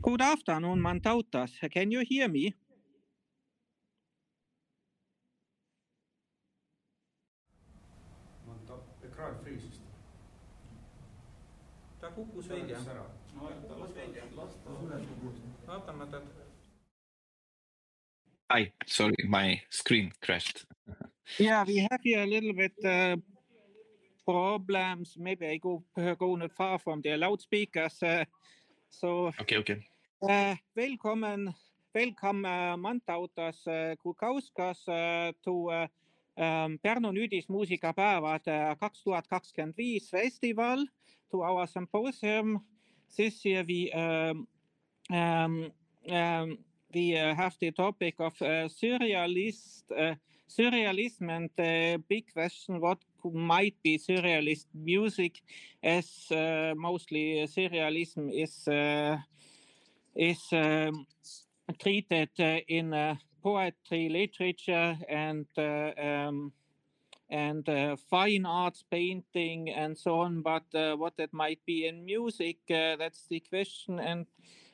Good afternoon, Mantautas. Can you hear me? Ekraan friisis. Ta kukkus välja. Vaatame tad. Hi, sorry, my screen crashed. Yeah, we have here a little bit problems. Maybe I go not far from the loudspeakers. Okay. Welcome, Mantautas Krukauskas to Pärnu Nüüdismuusika Päevad 2025 festival, to our symposium. This year we have the topic of Surrealism and the big question, what might be surrealist music, as mostly surrealism is treated in poetry, literature, and fine arts, painting, and so on. But what that might be in music, that's the question. And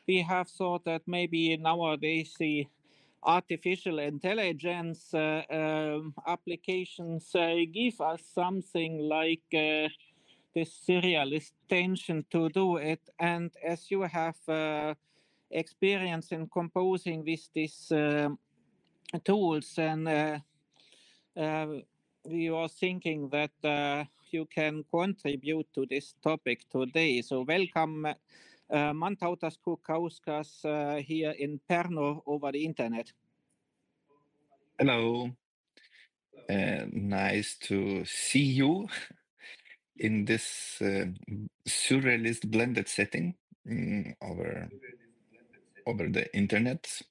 we have thought that maybe nowadays the artificial intelligence applications give us something like this surrealist tension to do it. And as you have experience in composing with these tools, and we were thinking that you can contribute to this topic today. So welcome, Mantautas Krukauskas here in Pärnu over the internet. Hello. Nice to see you in this surrealist blended setting over the internet.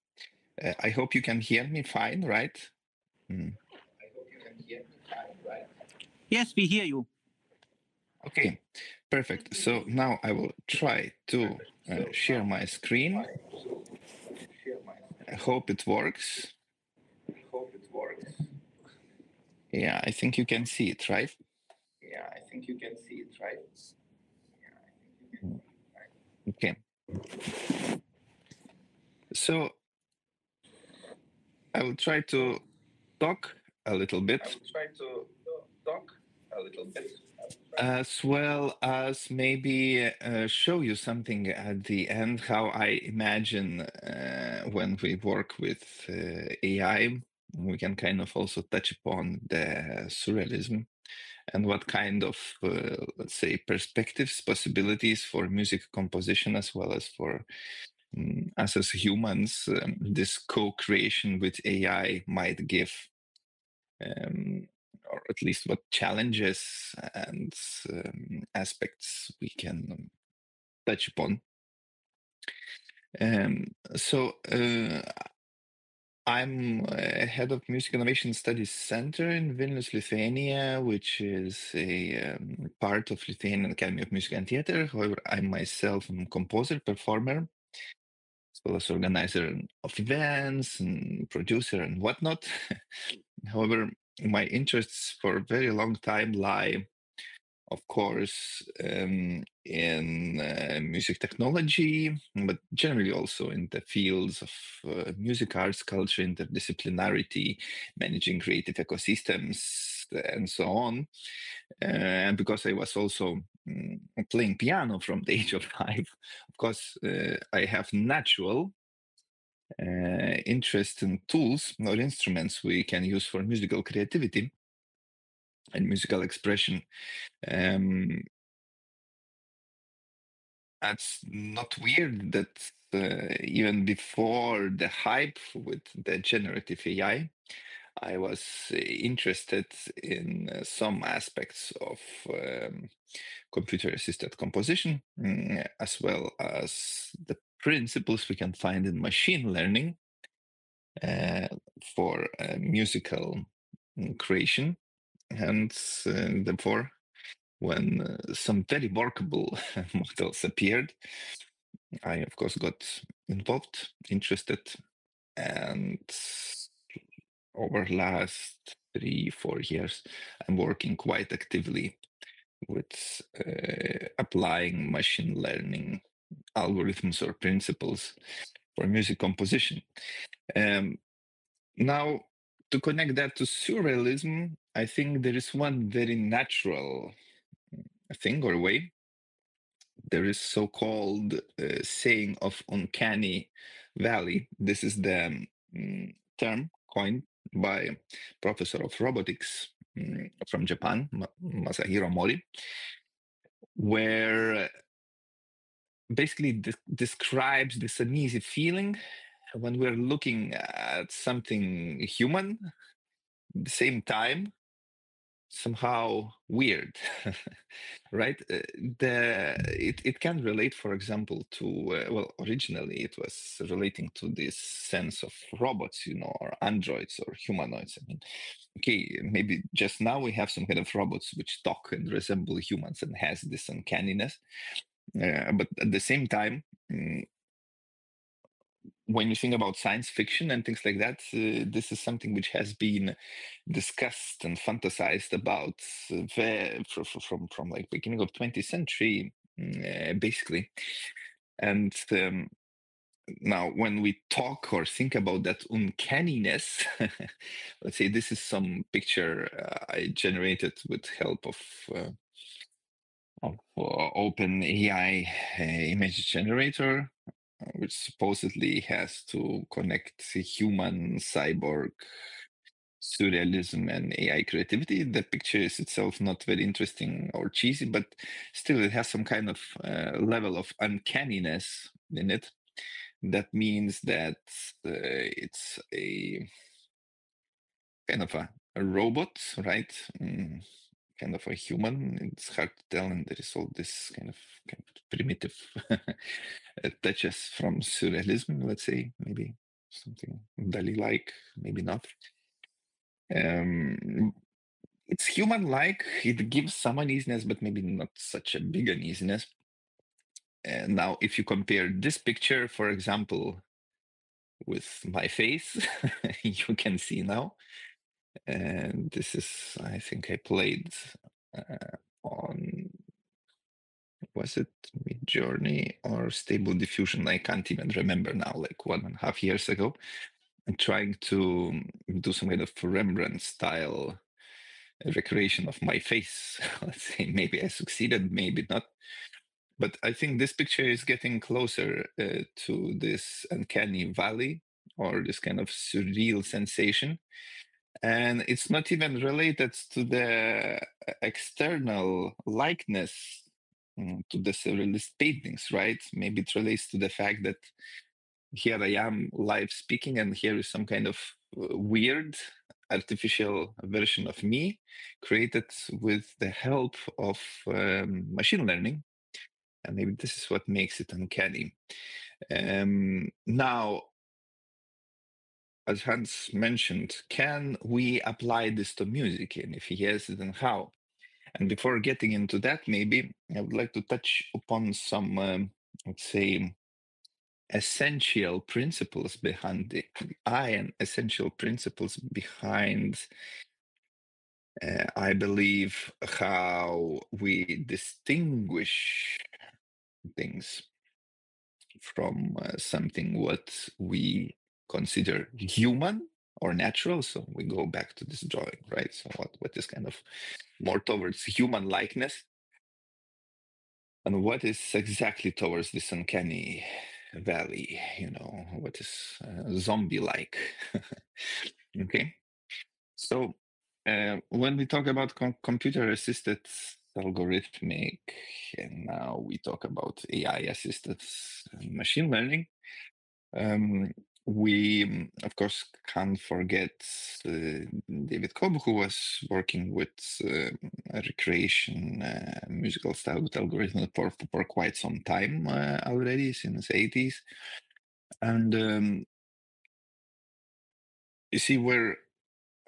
I hope you can hear me fine, right? Yes, we hear you. Okay, perfect. So now I will try to share my screen. I hope it works. Yeah, I think you can see it, right? Okay. So I will try to talk a little bit. As well as maybe show you something at the end, how I imagine when we work with AI, we can kind of also touch upon the surrealism and what kind of, let's say, perspectives, possibilities for music composition, as well as for us as humans, this co-creation with AI might give. Or at least what challenges and aspects we can touch upon. So I'm head of Music Innovation Studies Center in Vilnius, Lithuania, which is a part of Lithuanian Academy of Music and Theater. However, I myself am a composer, performer, as well as organizer of events and producer and whatnot. However, my interests for a very long time lie, of course, in music technology, but generally also in the fields of music, arts, culture, interdisciplinarity, managing creative ecosystems, and so on. And because I was also playing piano from the age of 5, of course, I have natural interest in tools or instruments we can use for musical creativity and musical expression. That's not weird that even before the hype with the generative AI, I was interested in some aspects of computer-assisted composition, as well as the principles we can find in machine learning for musical creation. And therefore, when some very workable models appeared, I, of course, got involved, interested, and over last 3-4 years, I'm working quite actively with applying machine learning algorithms or principles for music composition. Now, to connect that to surrealism, I think there is one very natural thing or way. There is so-called saying of uncanny valley. This is the term coined by professor of robotics from Japan, Masahiro Mori, where basically describes this uneasy feeling when we're looking at something human, at the same time, somehow weird, right? It can relate, for example, to well, originally it was relating to this sense of robots, or androids or humanoids. I mean, okay, maybe just now we have some kind of robots which talk and resemble humans and has this uncanniness, but at the same time. When you think about science fiction and things like that, this is something which has been discussed and fantasized about from like beginning of 20th century, basically. And now when we talk or think about that uncanniness, let's say this is some picture I generated with help of open AI image generator, which supposedly has to connect human, cyborg, surrealism, and AI creativity. The picture is itself not very interesting or cheesy, but still it has some kind of level of uncanniness in it. That means that it's a kind of a robot, right? Kind of a human. It's hard to tell, and there is all this kind of primitive touches from surrealism, let's say, maybe something Dali-like, maybe not. It's human-like. It gives some uneasiness, but maybe not such a big uneasiness. Now, if you compare this picture, for example, with my face, you can see now. And this is, I think I played on, was it Midjourney or Stable Diffusion? I can't even remember now, like 1.5 years ago. I'm trying to do some kind of Rembrandt style recreation of my face. Let's say maybe I succeeded, maybe not. But I think this picture is getting closer to this uncanny valley or this kind of surreal sensation. And it's not even related to the external likeness to the surrealist paintings, right? Maybe it relates to the fact that here I am live speaking, and here is some kind of weird artificial version of me created with the help of machine learning. And maybe this is what makes it uncanny. Now, as Hans mentioned, can we apply this to music? And if yes, then how? And before getting into that, maybe I would like to touch upon some, let's say, essential principles behind the AI and essential principles behind, I believe, how we distinguish things from something what we consider human or natural. So we go back to this drawing, right? So what is kind of more towards human likeness, and what is exactly towards this uncanny valley, what is zombie-like. Okay, so when we talk about computer-assisted algorithmic, and now we talk about AI-assisted machine learning, we, of course, can't forget David Cobb, who was working with recreation musical style with algorithms for quite some time already, since 80s. And you see, where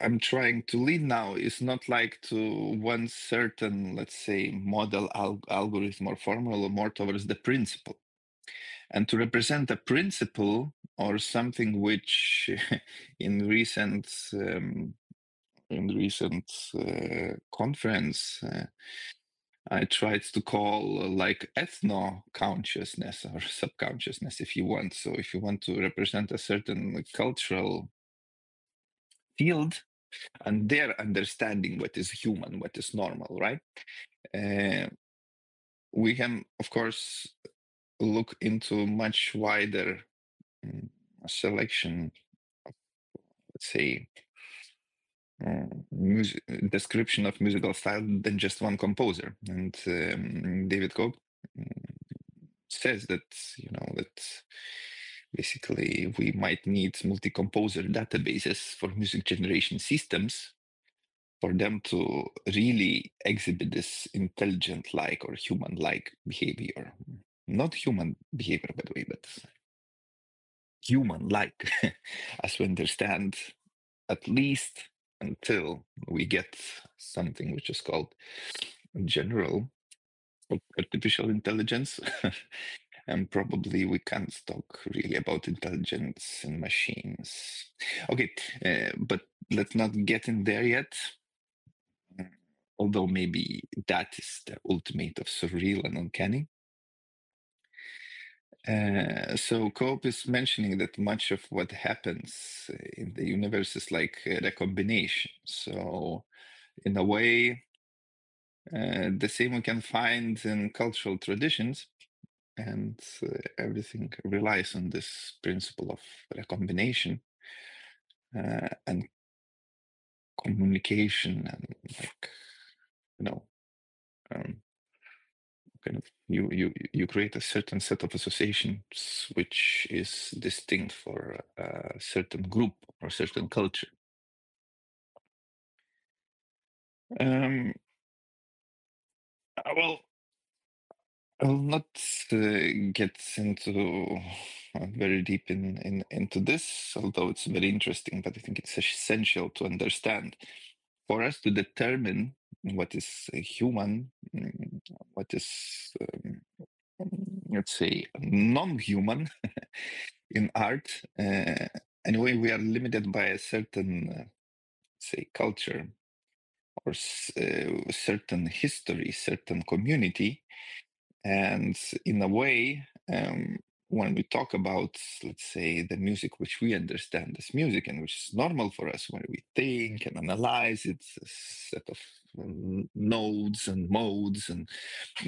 I'm trying to lead now is not like to one certain, let's say, model algorithm or formula, more towards the principle. And to represent a principle or something which in recent conference I tried to call like ethno-consciousness or subconsciousness, if you want. So if you want to represent a certain cultural field and their understanding what is human, what is normal, right? We can, of course, look into much wider selection of, let's say, description of musical style than just one composer. And David Cope says that, that basically we might need multi-composer databases for music generation systems for them to really exhibit this intelligent-like or human-like behavior. Not human behavior, by the way, but human-like, as we understand, at least until we get something which is called general artificial intelligence. And probably we can't talk really about intelligence in machines. Okay, but let's not get in there yet. Although maybe that is the ultimate of surreal and uncanny. So Cope is mentioning that much of what happens in the universe is like a recombination. So in a way, the same we can find in cultural traditions, and everything relies on this principle of recombination and communication, and like, kind of you create a certain set of associations which is distinct for a certain group or certain culture. Well, I'll not get into very deep into this, although it's very interesting, but I think it's essential to understand for us to determine what is human, what is, let's say, non-human in art. Anyway, we are limited by a certain, say, culture or certain history, certain community. And in a way, when we talk about, let's say, the music which we understand as music and which is normal for us when we think and analyze, it's a set of nodes and modes and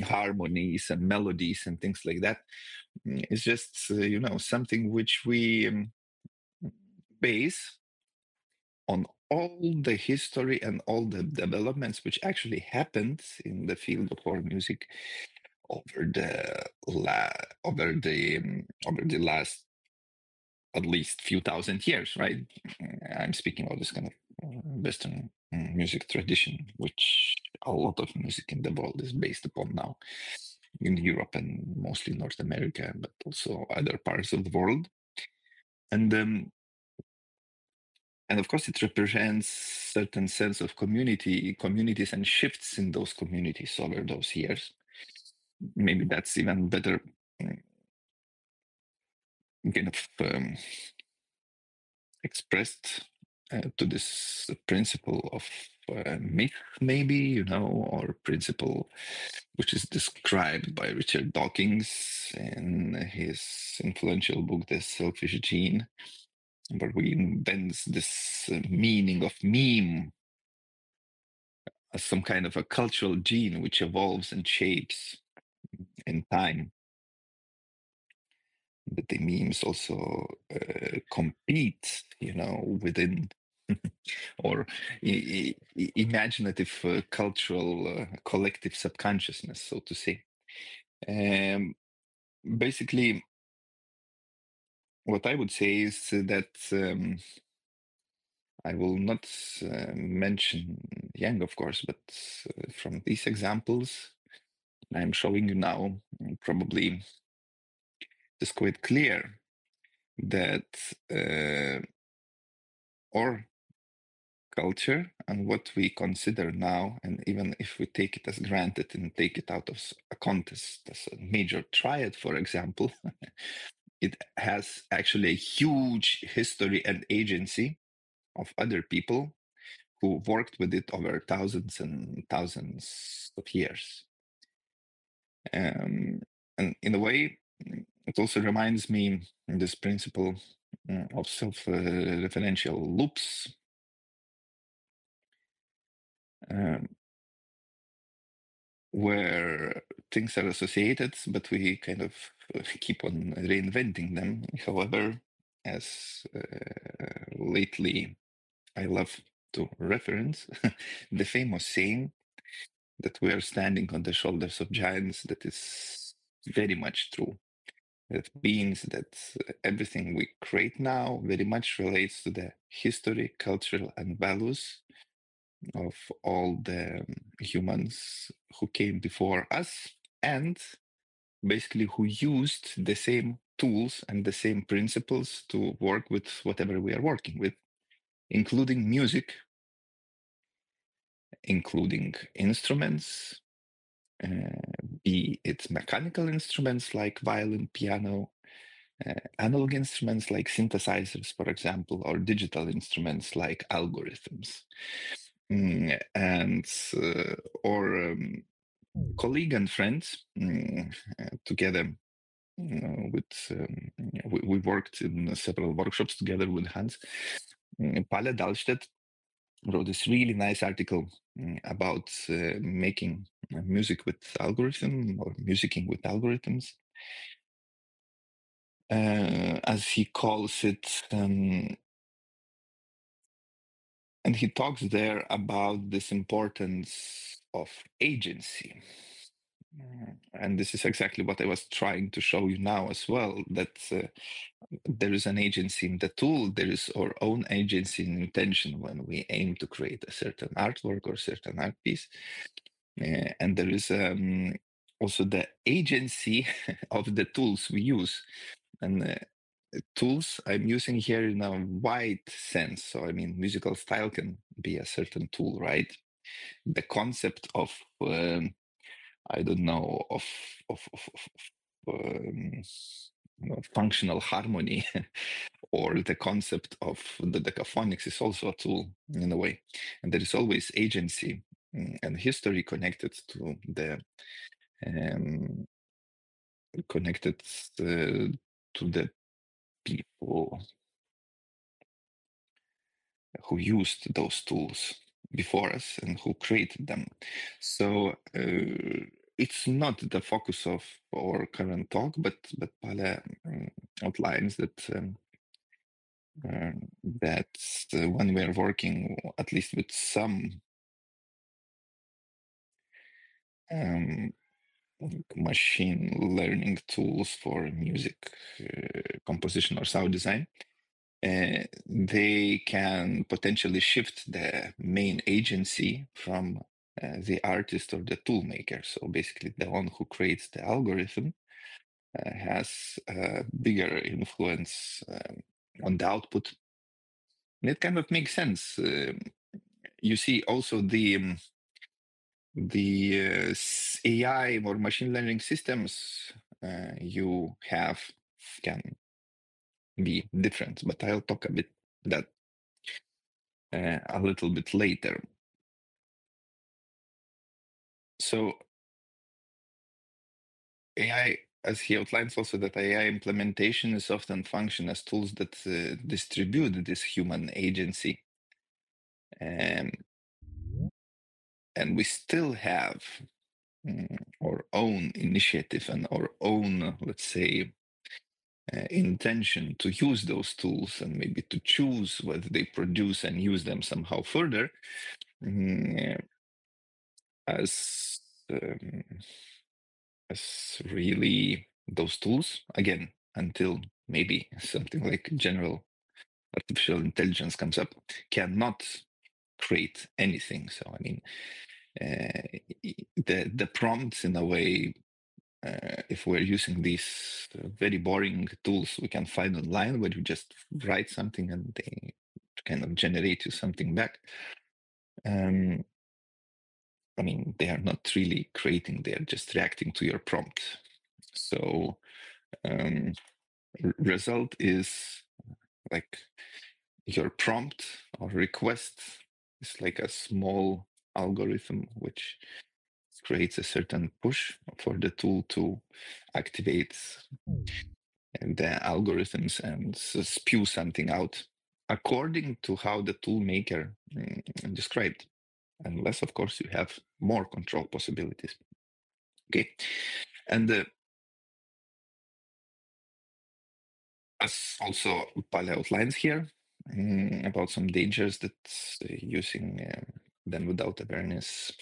harmonies and melodies and things like that. It's just, something which we base on all the history and all the developments which actually happened in the field of our music over the last at least few thousand years, right? I'm speaking of this kind of Western music tradition, which a lot of music in the world is based upon now, in Europe and mostly North America, but also other parts of the world. And of course, it represents certain sense of communities and shifts in those communities over those years. Maybe that's even better kind of expressed to this principle of myth, maybe, or principle which is described by Richard Dawkins in his influential book, The Selfish Gene, where he invents this meaning of meme as some kind of a cultural gene which evolves and shapes in time. But the memes also compete, within or imaginative cultural collective subconsciousness, so to say. Basically, what I would say is that I will not mention Yang, of course, but from these examples I'm showing you now, probably it's quite clear that our culture and what we consider now, and even if we take it as granted and take it out of a context as a major triad, for example, it has actually a huge history and agency of other people who worked with it over thousands and thousands of years. And in a way, it also reminds me this principle of self-referential loops, where things are associated, but we kind of keep on reinventing them. However, as lately I love to reference the famous saying that we are standing on the shoulders of giants, that is very much true. That means that everything we create now very much relates to the history, culture, and values of all the humans who came before us, and basically who used the same tools and the same principles to work with whatever we are working with, including music, including instruments, be it mechanical instruments like violin, piano, analog instruments like synthesizers, for example, or digital instruments like algorithms. And or colleague and friends together with we worked in several workshops together with Hans. Palle Dahlstedt wrote this really nice article about making music with algorithm or musicking with algorithms, as he calls it. And he talks there about this importance of agency. And this is exactly what I was trying to show you now as well, that there is an agency in the tool, there is our own agency and intention when we aim to create a certain artwork or certain art piece. And there is also the agency of the tools we use. And tools I'm using here in a wide sense. So, I mean, musical style can be a certain tool, right? The concept of, I don't know, of functional harmony or the concept of the decaphonics is also a tool in a way. And there is always agency and history connected to the people who used those tools before us and who created them. So it's not the focus of our current talk, but Palle outlines that when we are working, at least with some machine learning tools for music composition or sound design, they can potentially shift the main agency from the artist or the tool maker. So basically, the one who creates the algorithm has a bigger influence on the output. And it kind of makes sense. You see, also the AI or machine learning systems you have can be different, but I'll talk a bit that a little bit later. So AI, as he outlines also, that AI implementation is often function as tools that distribute this human agency. And we still have our own initiative and our own, let's say, intention to use those tools and maybe to choose whether they produce and use them somehow further as really those tools, again, until maybe something like general artificial intelligence comes up, cannot create anything. So, I mean, the prompts, in a way, if we're using these very boring tools we can find online, where you just write something and they kind of generate you something back. I mean, they are not really creating, they're just reacting to your prompt. So result is like your prompt or request is like a small algorithm which creates a certain push for the tool to activate the algorithms and spew something out according to how the tool maker described. Unless, of course, you have more control possibilities. Okay, and as also Pale outlines here about some dangers that using them without awareness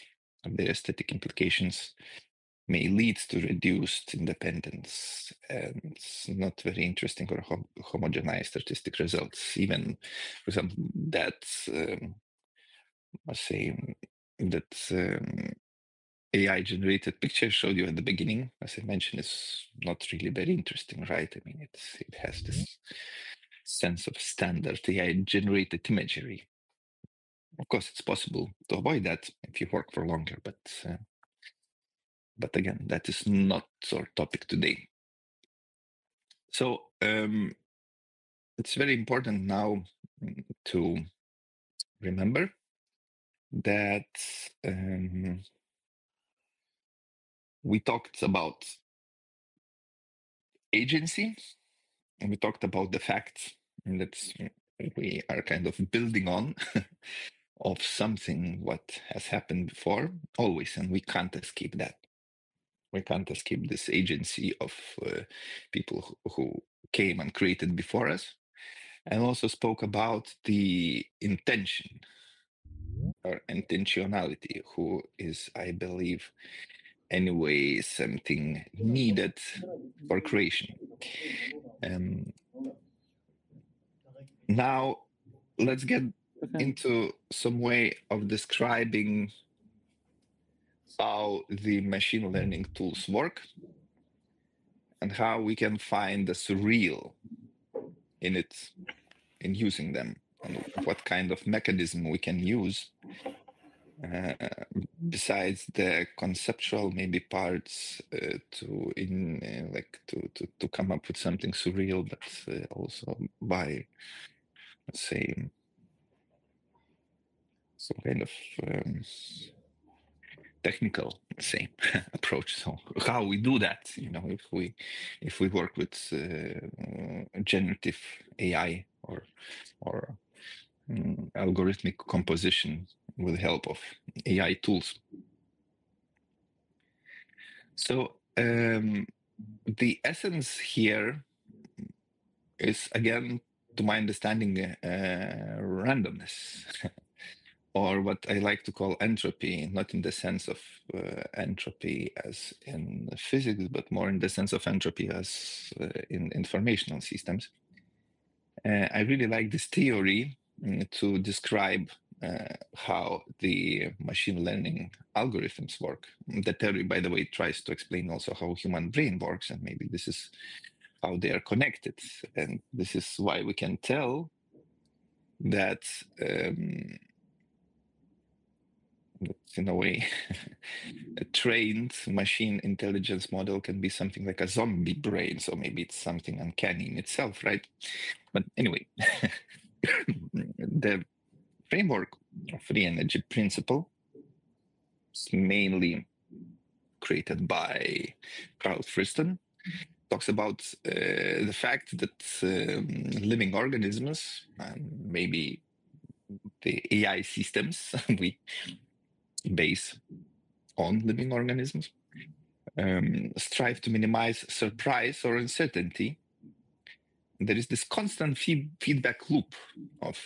of their aesthetic implications may lead to reduced independence and not very interesting or homogenized artistic results. Even, for example, that I say that AI-generated picture showed you at the beginning, as I mentioned, is not really very interesting, right? I mean, it has this sense of standard AI-generated imagery. Of course, it's possible to avoid that if you work for longer, but again, that is not our topic today. So it's very important now to remember that we talked about agency, and we talked about the fact that we are kind of building on of something what has happened before, always, and we can't escape that. We can't escape this agency of people who came and created before us, and also spoke about the intention or intentionality, who is, I believe, anyway, something needed for creation. Now, let's get into some way of describing how the machine learning tools work and how we can find the surreal in it, in using them, and what kind of mechanism we can use besides the conceptual maybe parts to come up with something surreal, but also by, let's say, some kind of technical, say, approach. So how we do that, if we work with generative AI or algorithmic composition with the help of AI tools. So the essence here is, again, to my understanding, randomness. Or what I like to call entropy, not in the sense of entropy as in physics, but more in the sense of entropy as in informational systems. I really like this theory to describe how the machine learning algorithms work. The theory, by the way, tries to explain also how human brain works, and maybe this is how they are connected. And this is why we can tell that in a way, a trained machine intelligence model can be something like a zombie brain. So maybe it's something uncanny in itself, right? But anyway, the framework of free energy principle is mainly created by Carl Friston. Talks about the fact that living organisms, and maybe the AI systems we base on living organisms, strive to minimize surprise or uncertainty. There is this constant feedback loop of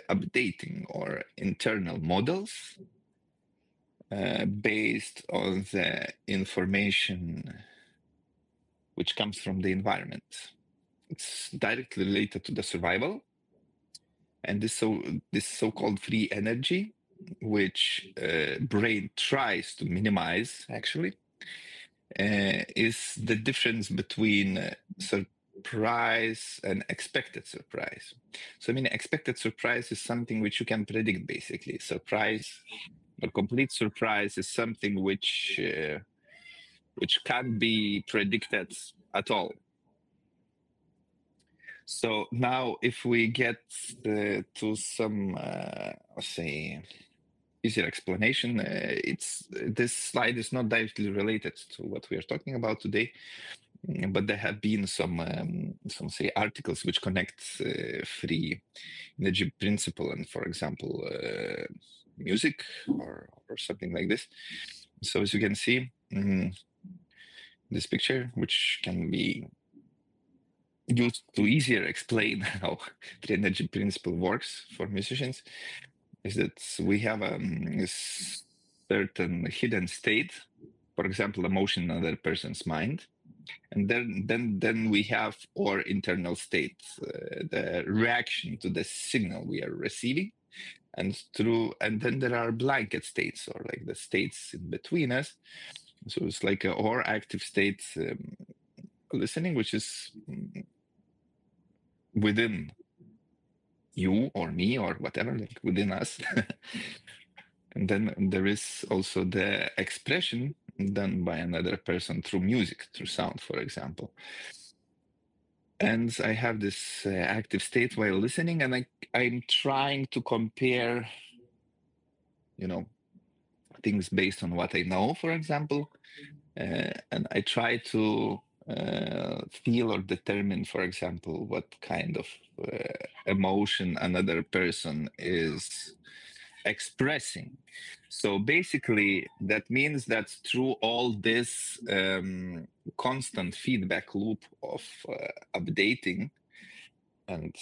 updating or internal models based on the information which comes from the environment. It's directly related to the survival, and this so-called free energy, which brain tries to minimize, actually, is the difference between surprise and expected surprise. So, I mean, expected surprise is something which you can predict, basically. Surprise, a complete surprise, is something which can't be predicted at all. So now, if we get to some, say, easier explanation, this slide is not directly related to what we are talking about today, but there have been some say articles which connect free energy principle and, for example, music or something like this. So as you can see, this picture, which can be used to easier explain how the energy principle works for musicians, is that we have a certain hidden state, for example, emotion in another person's mind, and then we have our internal state, the reaction to the signal we are receiving, and then there are blanket states, or like the states in between us. So it's like our active state, listening, which is within you or me or whatever, like within us. And then there is also the expression done by another person through music, through sound, for example. And I have this active state while listening, and I'm trying to compare, things based on what I know, for example. And I try to feel or determine, for example, what kind of emotion another person is expressing. So basically, that means that through all this constant feedback loop of updating and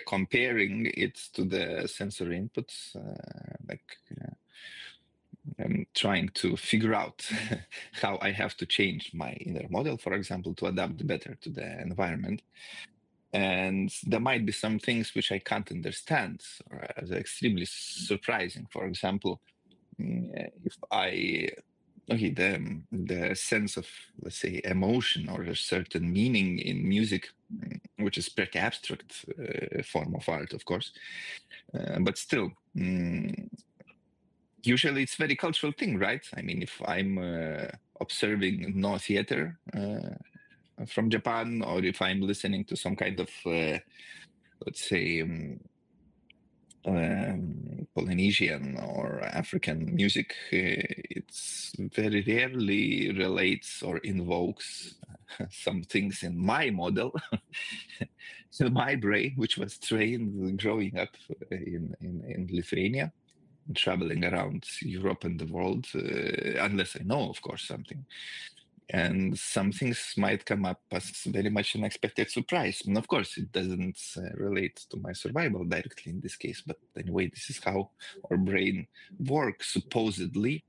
comparing it to the sensory inputs, I'm trying to figure out how I have to change my inner model, for example, to adapt better to the environment. And there might be some things which I can't understand or as extremely surprising. For example, if the sense of, let's say, emotion or a certain meaning in music, which is pretty abstract form of art, of course, but still, usually it's very cultural thing, right? I mean, if I'm observing no theater from Japan, or if I'm listening to some kind of, let's say, Polynesian or African music, it's very rarely relates or invokes some things in my model, in my brain, which was trained growing up in Lithuania, traveling around Europe and the world, unless I know, of course, something. And some things might come up as very much unexpected surprise. And of course, it doesn't relate to my survival directly in this case. But anyway, this is how our brain works, supposedly,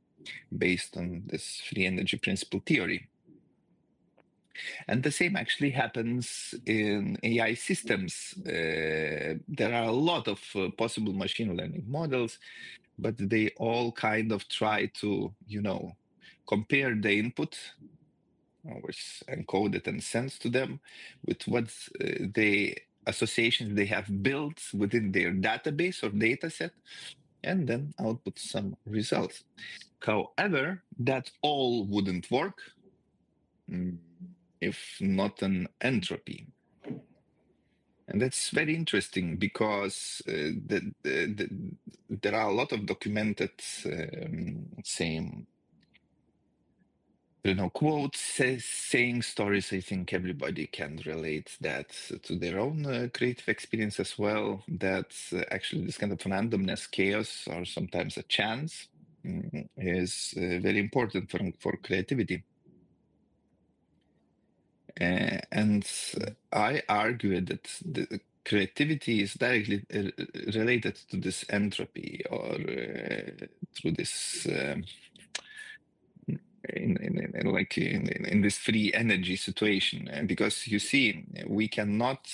based on this free energy principle theory. And the same actually happens in AI systems. There are a lot of possible machine learning models, but they all kind of try to, compare the input, which encoded and sent to them, with what the associations they have built within their database or data set, and then output some results. However, that all wouldn't work if not an entropy. And that's very interesting because there are a lot of documented, quotes, saying stories. I think everybody can relate that to their own creative experience as well, that actually this kind of randomness, chaos, or sometimes a chance is very important for creativity. And I argue that the creativity is directly related to this entropy, or through this in this free energy situation. Because you see, we cannot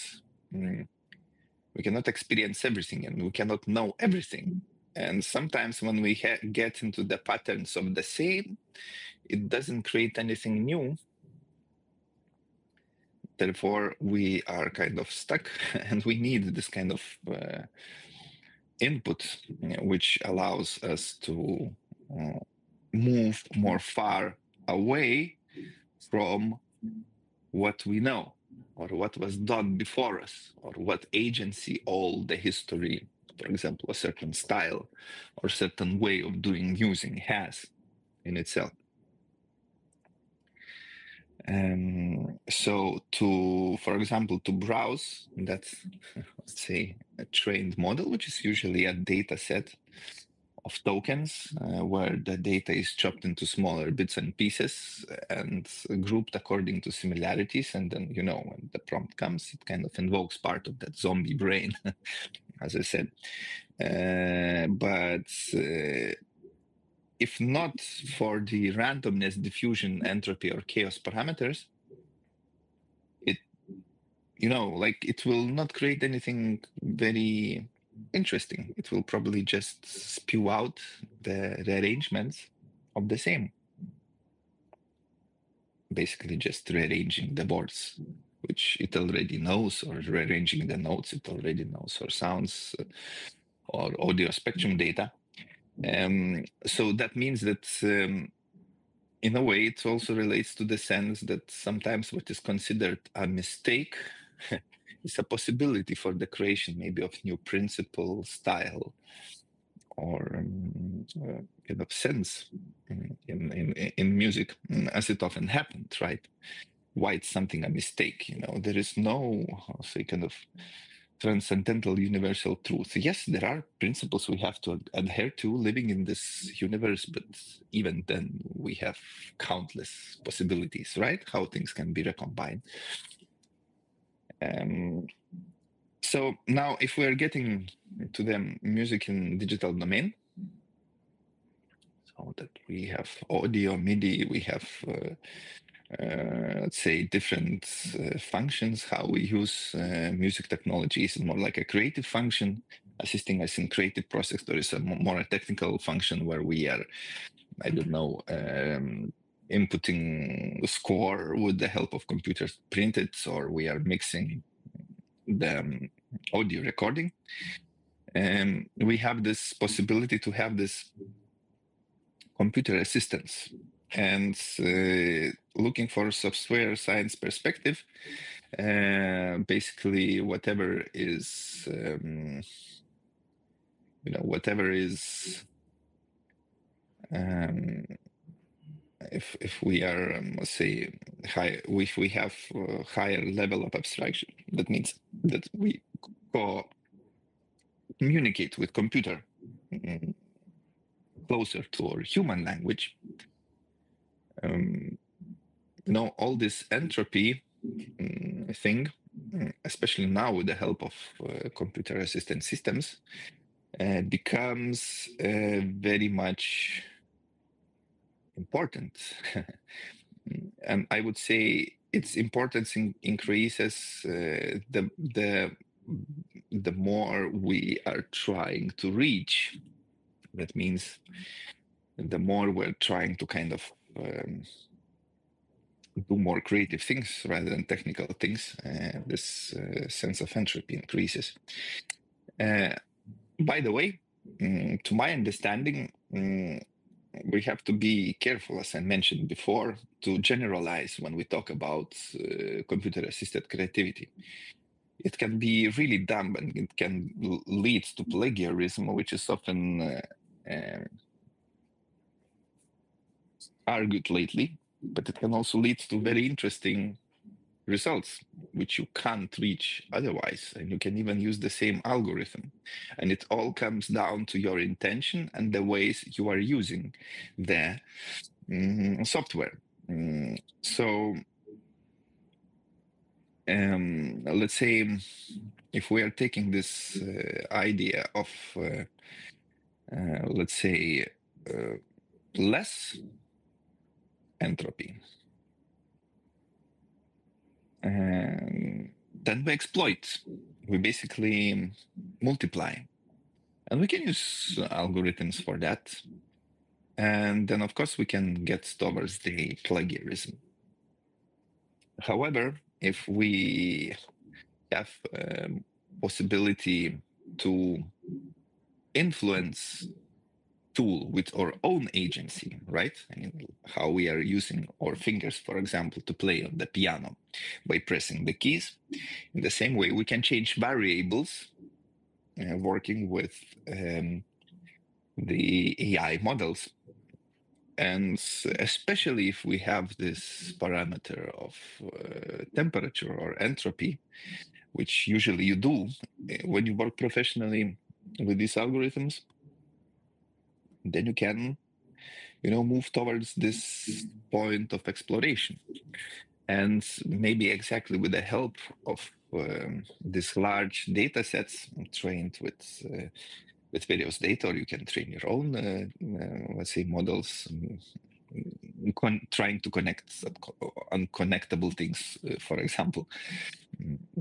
experience everything, and we cannot know everything. And sometimes when we get into the patterns of the same, it doesn't create anything new. Therefore, we are kind of stuck, and we need this kind of input, which allows us to move more far away from what we know, or what was done before us, or what agency all the history for example, a certain style or certain way of doing music has in itself. So for example, to browse, that's, let's say, a trained model, which is usually a data set of tokens where the data is chopped into smaller bits and pieces and grouped according to similarities. And then, when the prompt comes, it kind of invokes part of that zombie brain, as I said. But if not for the randomness, diffusion, entropy, or chaos parameters, it will not create anything very interesting. It will probably just spew out the rearrangements of the same. Basically just rearranging the boards, which it already knows, or rearranging the notes it already knows, or sounds or audio spectrum data. So that means that in a way, it also relates to the sense that sometimes what is considered a mistake is a possibility for the creation maybe of new principle, style, or kind of sense in music, as it often happened, right? Why it's something a mistake? There is no, say, kind of transcendental universal truth. Yes, there are principles we have to adhere to living in this universe, but even then we have countless possibilities, right? How things can be recombined. So now if we're getting to the music in digital domain, so that we have audio, MIDI, we have let's say different functions, how we use music technology is more like a creative function assisting us in creative process. There is a more technical function where we are, I don't know, inputting the score with the help of computers printed, or we are mixing the audio recording. And we have this possibility to have this computer assistance. And looking for software science perspective, basically whatever is, whatever is, if we are, let's say, if we have a higher level of abstraction, that means that we communicate with computer closer to our human language. All this entropy thing, especially now with the help of computer assistant systems, becomes very much important. And I would say its importance increases the more we are trying to reach. That means the more we're trying to kind of do more creative things rather than technical things, this sense of entropy increases. By the way, to my understanding, we have to be careful, as I mentioned before, to generalize when we talk about computer-assisted creativity. It can be really dumb, and it can lead to plagiarism, which is often argued lately, but it can also lead to very interesting results, which you can't reach otherwise. And you can even use the same algorithm. And it all comes down to your intention and the ways you are using the software. So let's say if we are taking this idea of, let's say, less entropy, and then we exploit. We basically multiply. And we can use algorithms for that. And then, of course, we can get towards the plagiarism. However, if we have possibility to influence tool with our own agency, right? I mean, how we are using our fingers, for example, to play on the piano by pressing the keys. In the same way, we can change variables working with the AI models. And especially if we have this parameter of temperature or entropy, which usually you do when you work professionally with these algorithms, then you can, move towards this point of exploration. And maybe exactly with the help of these large data sets trained with various data, or you can train your own, let's say, models, trying to connect unconnectable things, for example,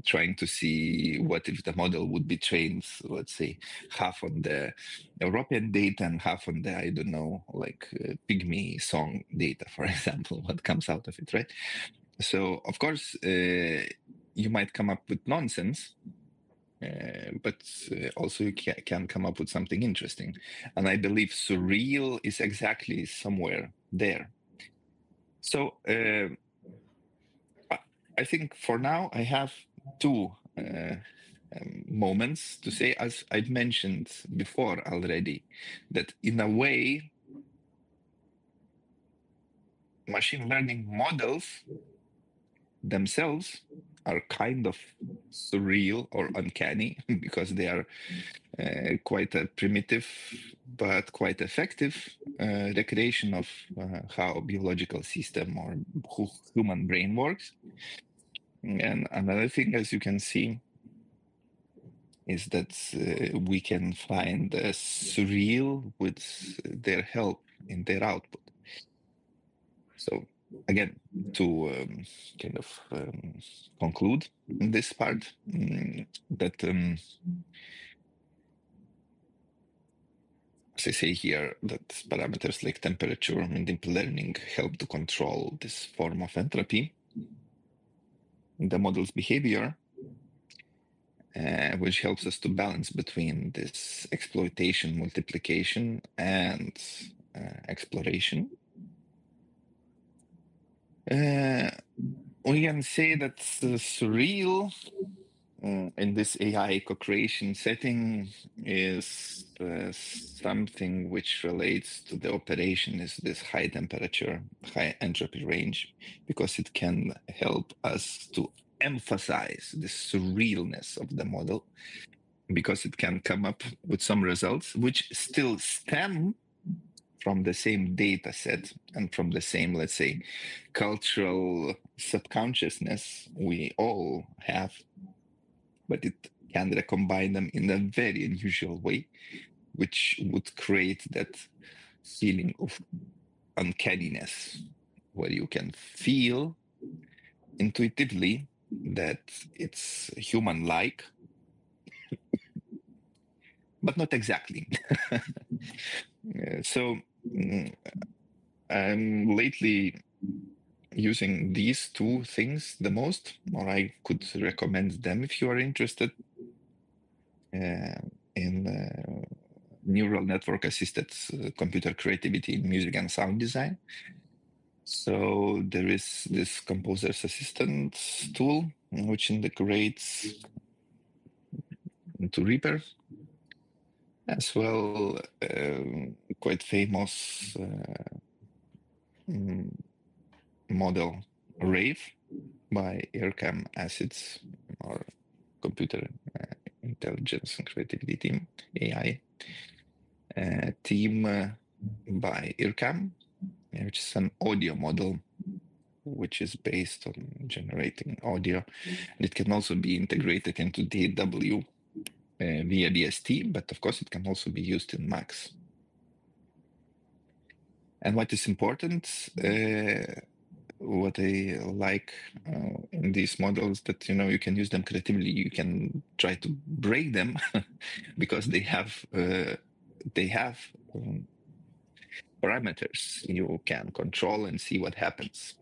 trying to see what if the model would be trained, let's say, half on the European data and half on the, I don't know, like pygmy song data, for example, what comes out of it, right? So, of course, you might come up with nonsense, but also you can come up with something interesting. And I believe Surreal is exactly somewhere there. So I think for now I have two moments to say, as I've mentioned before already, that in a way, machine learning models themselves are kind of surreal or uncanny because they are quite a primitive but quite effective recreation of how a biological system or human brain works. And another thing, as you can see, is that we can find surreal with their help in their output. So again, to kind of conclude this part, that as I say here, that parameters like temperature and deep learning help to control this form of entropy in the model's behavior, which helps us to balance between this exploitation, multiplication, and exploration. We can say that the surreal in this AI co-creation setting is something which relates to the operation is this high temperature, high entropy range, because it can help us to emphasize the surrealness of the model, because it can come up with some results which still stem from the same data set and from the same, let's say, cultural subconsciousness we all have, but it can recombine them in a very unusual way, which would create that feeling of uncanniness, where you can feel intuitively that it's human-like, but not exactly. So I'm lately using these two things the most, or I could recommend them if you are interested in neural network assisted computer creativity in music and sound design. So there is this Composer's Assistant tool, which integrates into Reaper, as well quite famous model Rave by IRCAM Acids, or Computer Intelligence and Creativity Team, AI team by IRCAM, which is an audio model which is based on generating audio. And it can also be integrated into DAW via DST, but of course it can also be used in Max. And what is important, what I like in these models, that you can use them creatively. You can try to break them because they have parameters you can control and see what happens.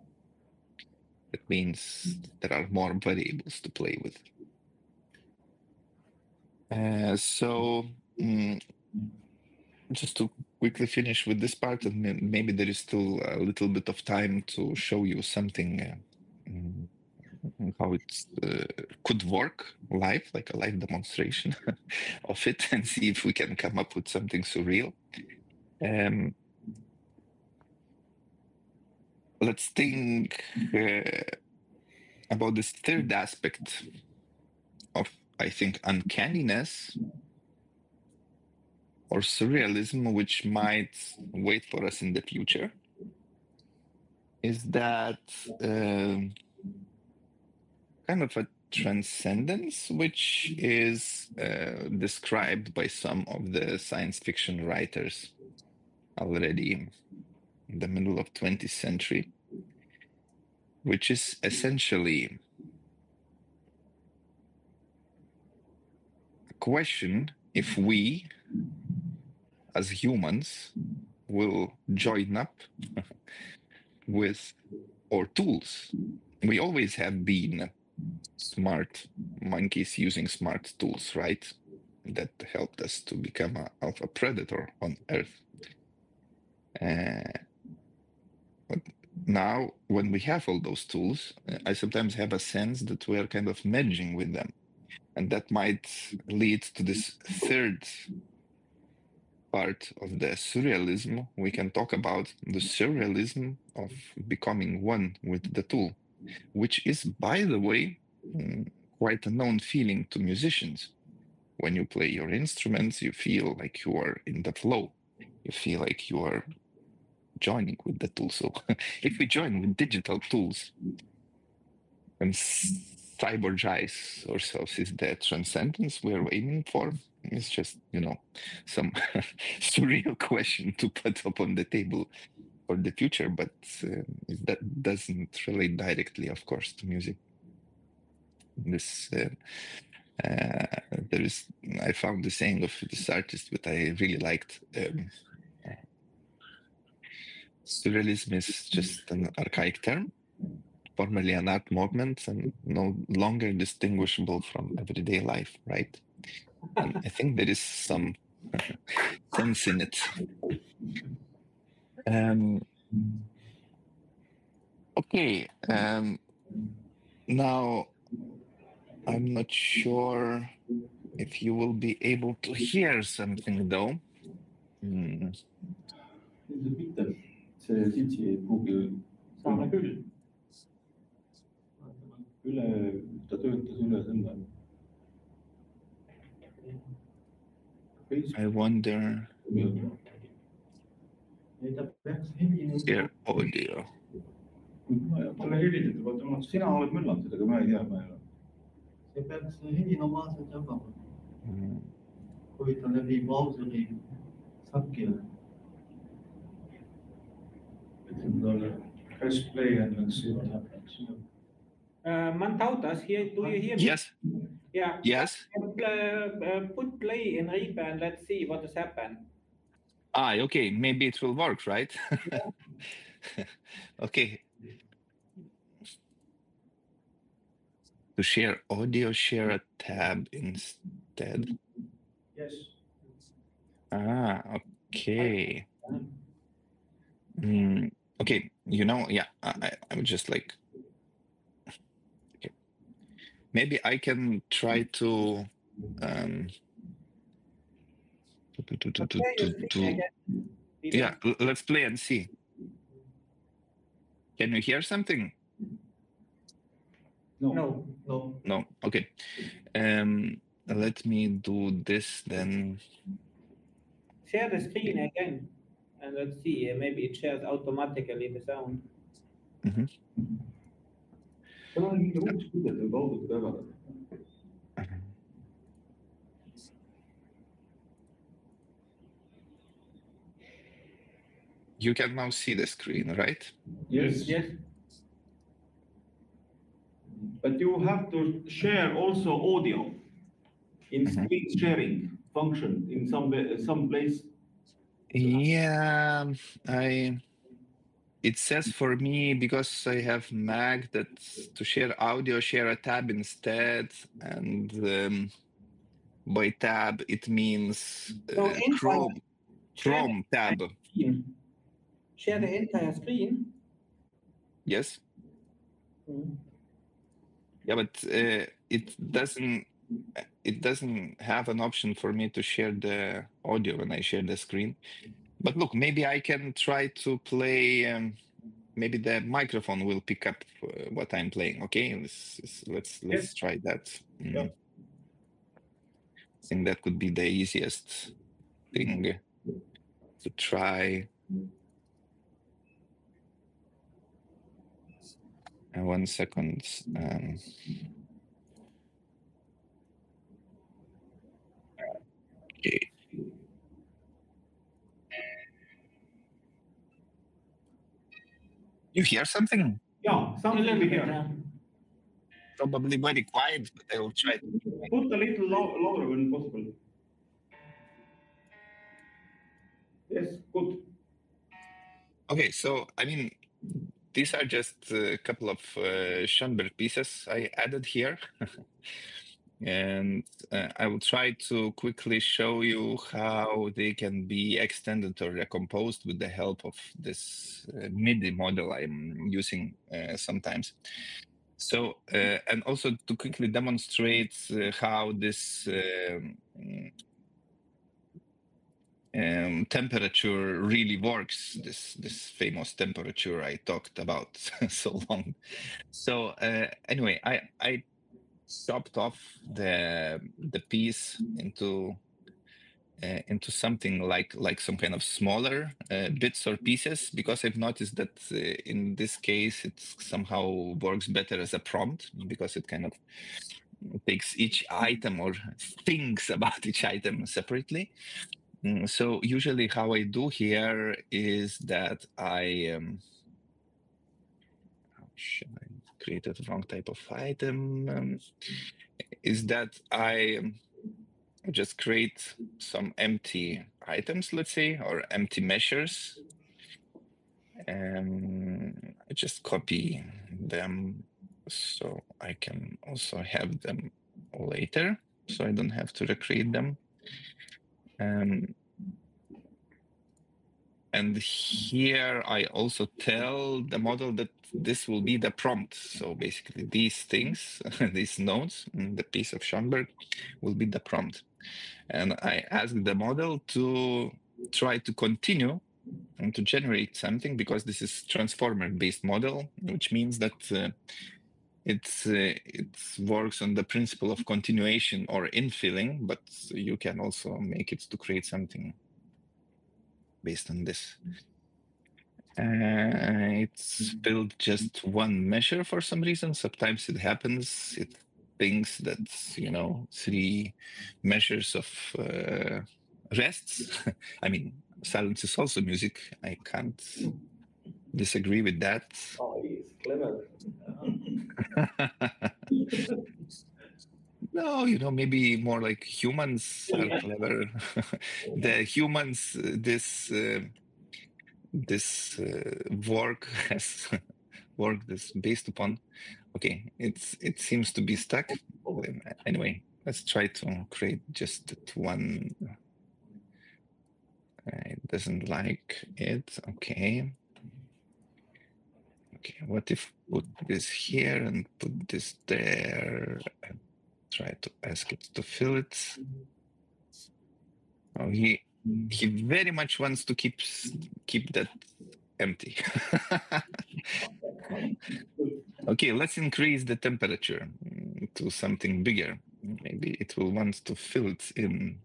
It means there are more variables to play with. So just to quickly finish with this part, and maybe there is still a little bit of time to show you something how it could work live, like a live demonstration of it, and see if we can come up with something surreal. Let's think about this third aspect of, I think, uncanniness or surrealism, which might wait for us in the future, is that kind of a transcendence, which is described by some of the science fiction writers already in the middle of 20th century, which is essentially a question if we, as humans, will join up with our tools. We always have been smart monkeys using smart tools, right? That helped us to become an alpha predator on Earth. But now, when we have all those tools, I sometimes have a sense that we are kind of merging with them. And that might lead to this third part of the surrealism. We can talk about the surrealism of becoming one with the tool, which is, by the way, quite a known feeling to musicians. When you play your instruments, you feel like you are in the flow. You feel like you are joining with the tool. So if we join with digital tools and cyborgize ourselves, is the transcendence we're aiming for? It's just, some surreal question to put up on the table for the future, but that doesn't relate directly, of course, to music. This I found the saying of this artist that I really liked. Surrealism is just an archaic term, formerly an art movement and no longer distinguishable from everyday life, right? And I think there is some sense in it. Okay, now I'm not sure if you will be able to hear something though. See sitsi ei pruugi saame küll. Ta töötas üle selle. I wonder. Share audio. Talle helistati, vaata, sina oled möllatud, aga ma ei tea. See peaks heli normaalselt jagama. Kui ta läbi brauseri sakile. Press play and let's see what happens. Mantautas, do you hear me? Yes. Yeah. Yes. Put play in Reede and let's see what has happened. Okay. Maybe it will work, right? Okay. To share audio, share a tab instead. Yes. Okay. Okay, I would just like. Okay. Maybe I can try to. Yeah, let's play and see. Can you hear something? No. No. Okay. Let me do this then. Share the screen again. And let's see, maybe it shares automatically the sound. You can now see the screen, right? Yes. But you have to share also audio in screen sharing function in some place. Yeah, it says for me, because I have Mac, that to share audio, share a tab instead, and by tab it means Chrome tab. Share the entire screen. Yes. Yeah, but it doesn't have an option for me to share the audio when I share the screen. But look, maybe I can try to play. Maybe the microphone will pick up what I'm playing. Okay, let's try that. Yeah. I think that could be the easiest thing to try. 1 second. Okay. You hear something? Yeah, something we hear. Probably very quiet, but I will try. Put a little louder when possible. Yes, good. Okay, so I mean, these are just a couple of Schönberg pieces I added here. And I will try to quickly show you how they can be extended or recomposed with the help of this MIDI model I'm using sometimes. So, and also to quickly demonstrate how this temperature really works, this famous temperature I talked about so long. So anyway, I chopped off the piece into something like some kind of smaller bits or pieces, because I've noticed that in this case it somehow works better as a prompt, because it kind of takes each item or thinks about each item separately. So usually how I do here is that I created the wrong type of item. Is that I just create some empty items, let's say, or empty measures. And I just copy them so I can also have them later, so I don't have to recreate them. And here I also tell the model that this will be the prompt. So basically these things, these nodes, the piece of Schönberg will be the prompt. And I ask the model to try to continue and to generate something, because this is transformer-based model, which means that it works on the principle of continuation or infilling, but you can also make it to create something based on this. It's built just one measure for some reason. Sometimes it happens. It thinks that, 3 measures of rests. I mean, silence is also music. I can't disagree with that. Oh, he's clever. No, maybe more like humans are clever. The humans, this work has work that's based upon. Okay, it seems to be stuck. Anyway, let's try to create just that one. It doesn't like it. Okay. Okay, what if put this here and put this there and try to ask it to fill it? Oh, he very much wants to keep that empty. Okay, let's increase the temperature to something bigger. Maybe it will want to fill it in.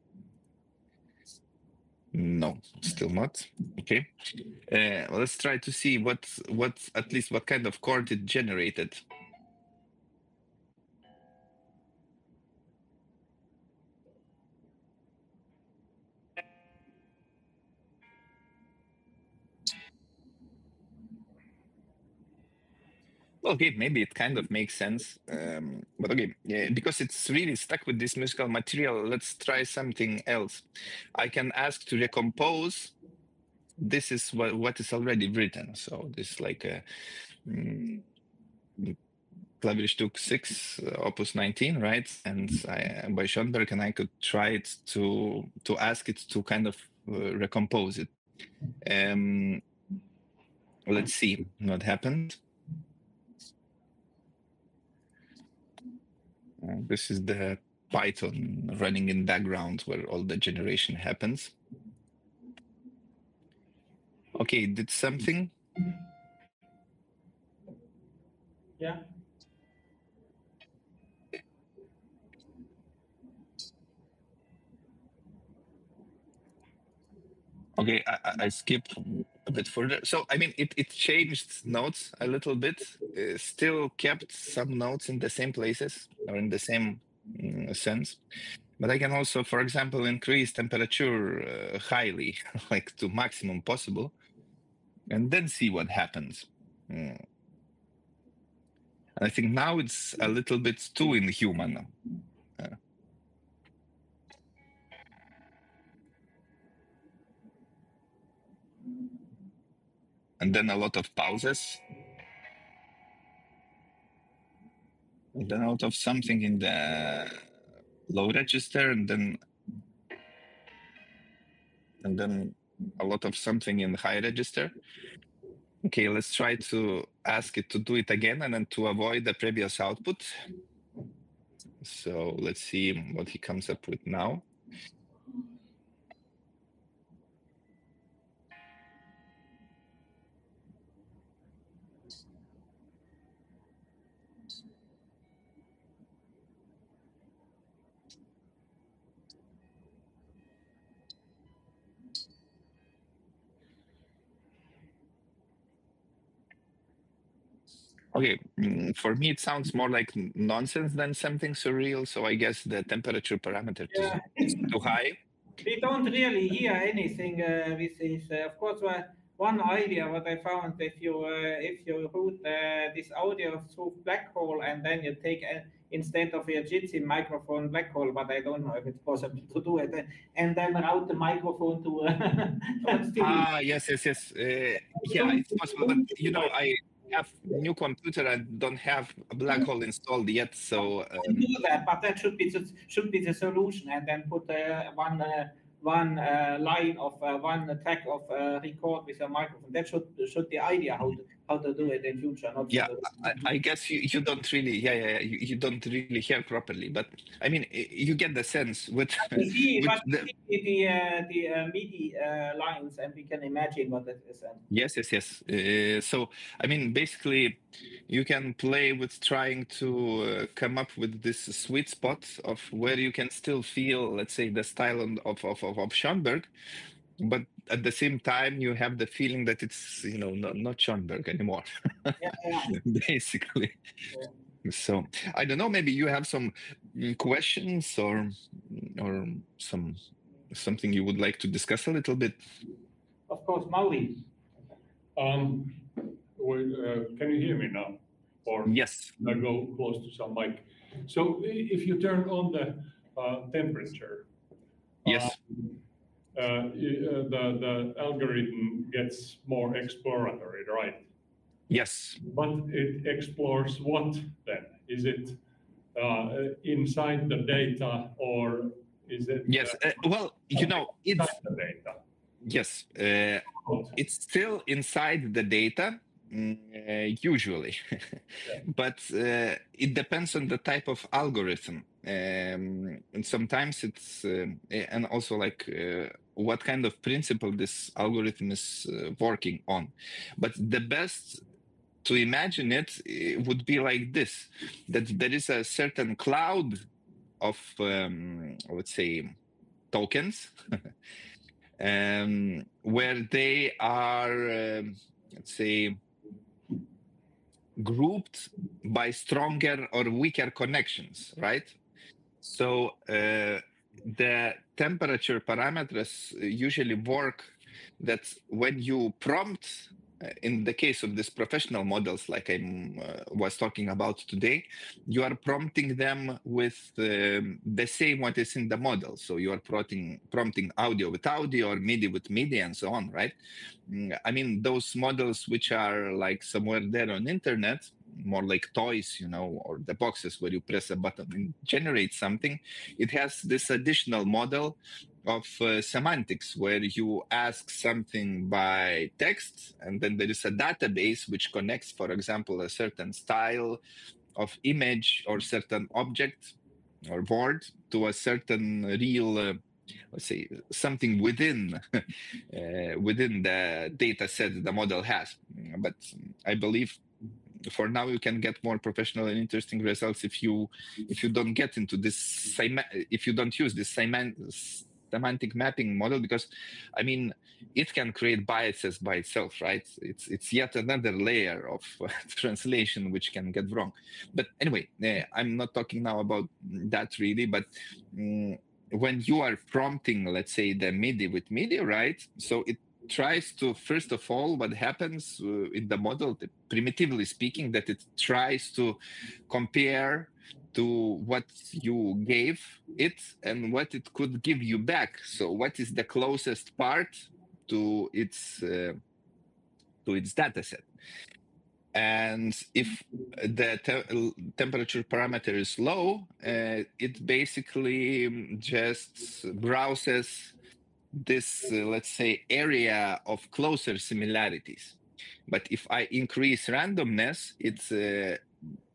No, still not. Okay, let's try to see what at least what kind of chord it generated. Okay, maybe it kind of makes sense, but okay, because it's really stuck with this musical material, let's try something else. I can ask to recompose. This is what is already written. So this is like a Klavierstück 6, Opus 19, right? And by Schönberg, and I could try it to ask it to kind of recompose it. Let's see what happened. This is the Python running in background where all the generation happens. Okay, did something? Yeah. Okay, I skipped a bit further. So, I mean, it changed notes a little bit, still kept some notes in the same places or in the same sense. But I can also, for example, increase temperature highly, like to maximum possible, and then see what happens. I think now it's a little bit too inhuman. And then a lot of pauses. And then out of something in the low register, and then a lot of something in high register. Okay, let's try to ask it to do it again and then to avoid the previous output. So let's see what he comes up with now. Okay, for me, it sounds more like nonsense than something surreal. So I guess the temperature parameter is too high. We don't really hear anything with this. Of course, one idea what I found, if you route this audio through black hole and then you take instead of your Jitsi microphone black hole, but I don't know if it's possible to do it, and then route the microphone to. Yes. Yeah, it's possible, but you know, I have new computer and don't have a black hole installed yet, so do that, but that should be the solution, and then put one line of one track of record with a microphone. That should the idea how to do it in future. Not yeah, I guess you don't really you don't really hear properly, but I mean you get the sense with, see, with the MIDI lines, and we can imagine what it is. Yes. So I mean basically you can play with trying to come up with this sweet spot of where you can still feel, let's say, the style of Schönberg, but at the same time you have the feeling that it's, you know, not Schönberg anymore. Basically. Yeah. So I don't know, maybe you have some questions or something you would like to discuss a little bit. Of course, Mauri. Can you hear me now? Or yes, I go close to some mic. So if you turn on the temperature, yes, the algorithm gets more exploratory, right? Yes. But it explores what then? Is it inside the data, or is it? Yes. Well, you know, it's the data. Yes, it's still inside the data, usually, but it depends on the type of algorithm, and sometimes it's and also like what kind of principle this algorithm is working on. But the best to imagine it would be like this: that there is a certain cloud of, let's say, tokens. Where they are, let's say, grouped by stronger or weaker connections, right? So the temperature parameters usually work that when you prompt, in the case of these professional models like I was talking about today, you are prompting them with the same what is in the model. So you are prompting audio with audio or MIDI with MIDI and so on, right? I mean, those models which are like somewhere there on internet, more like toys, you know, or the boxes where you press a button and generate something, it has this additional model of semantics where you ask something by text, and then there is a database which connects, for example, a certain style of image or certain object or board to a certain real, let's say, something within within the data set the model has. But I believe for now you can get more professional and interesting results if you don't get into this, if you don't use this semantic mapping model, because I mean it can create biases by itself, right? It's yet another layer of translation which can get wrong. But anyway, I'm not talking now about that really, but when you are prompting, let's say, the MIDI with media, right? So it tries to, first of all, what happens in the model, primitively speaking, that it tries to compare to what you gave it and what it could give you back. So what is the closest part to its data set? And if the temperature parameter is low, it basically just browses this, let's say, area of closer similarities. But if I increase randomness, it's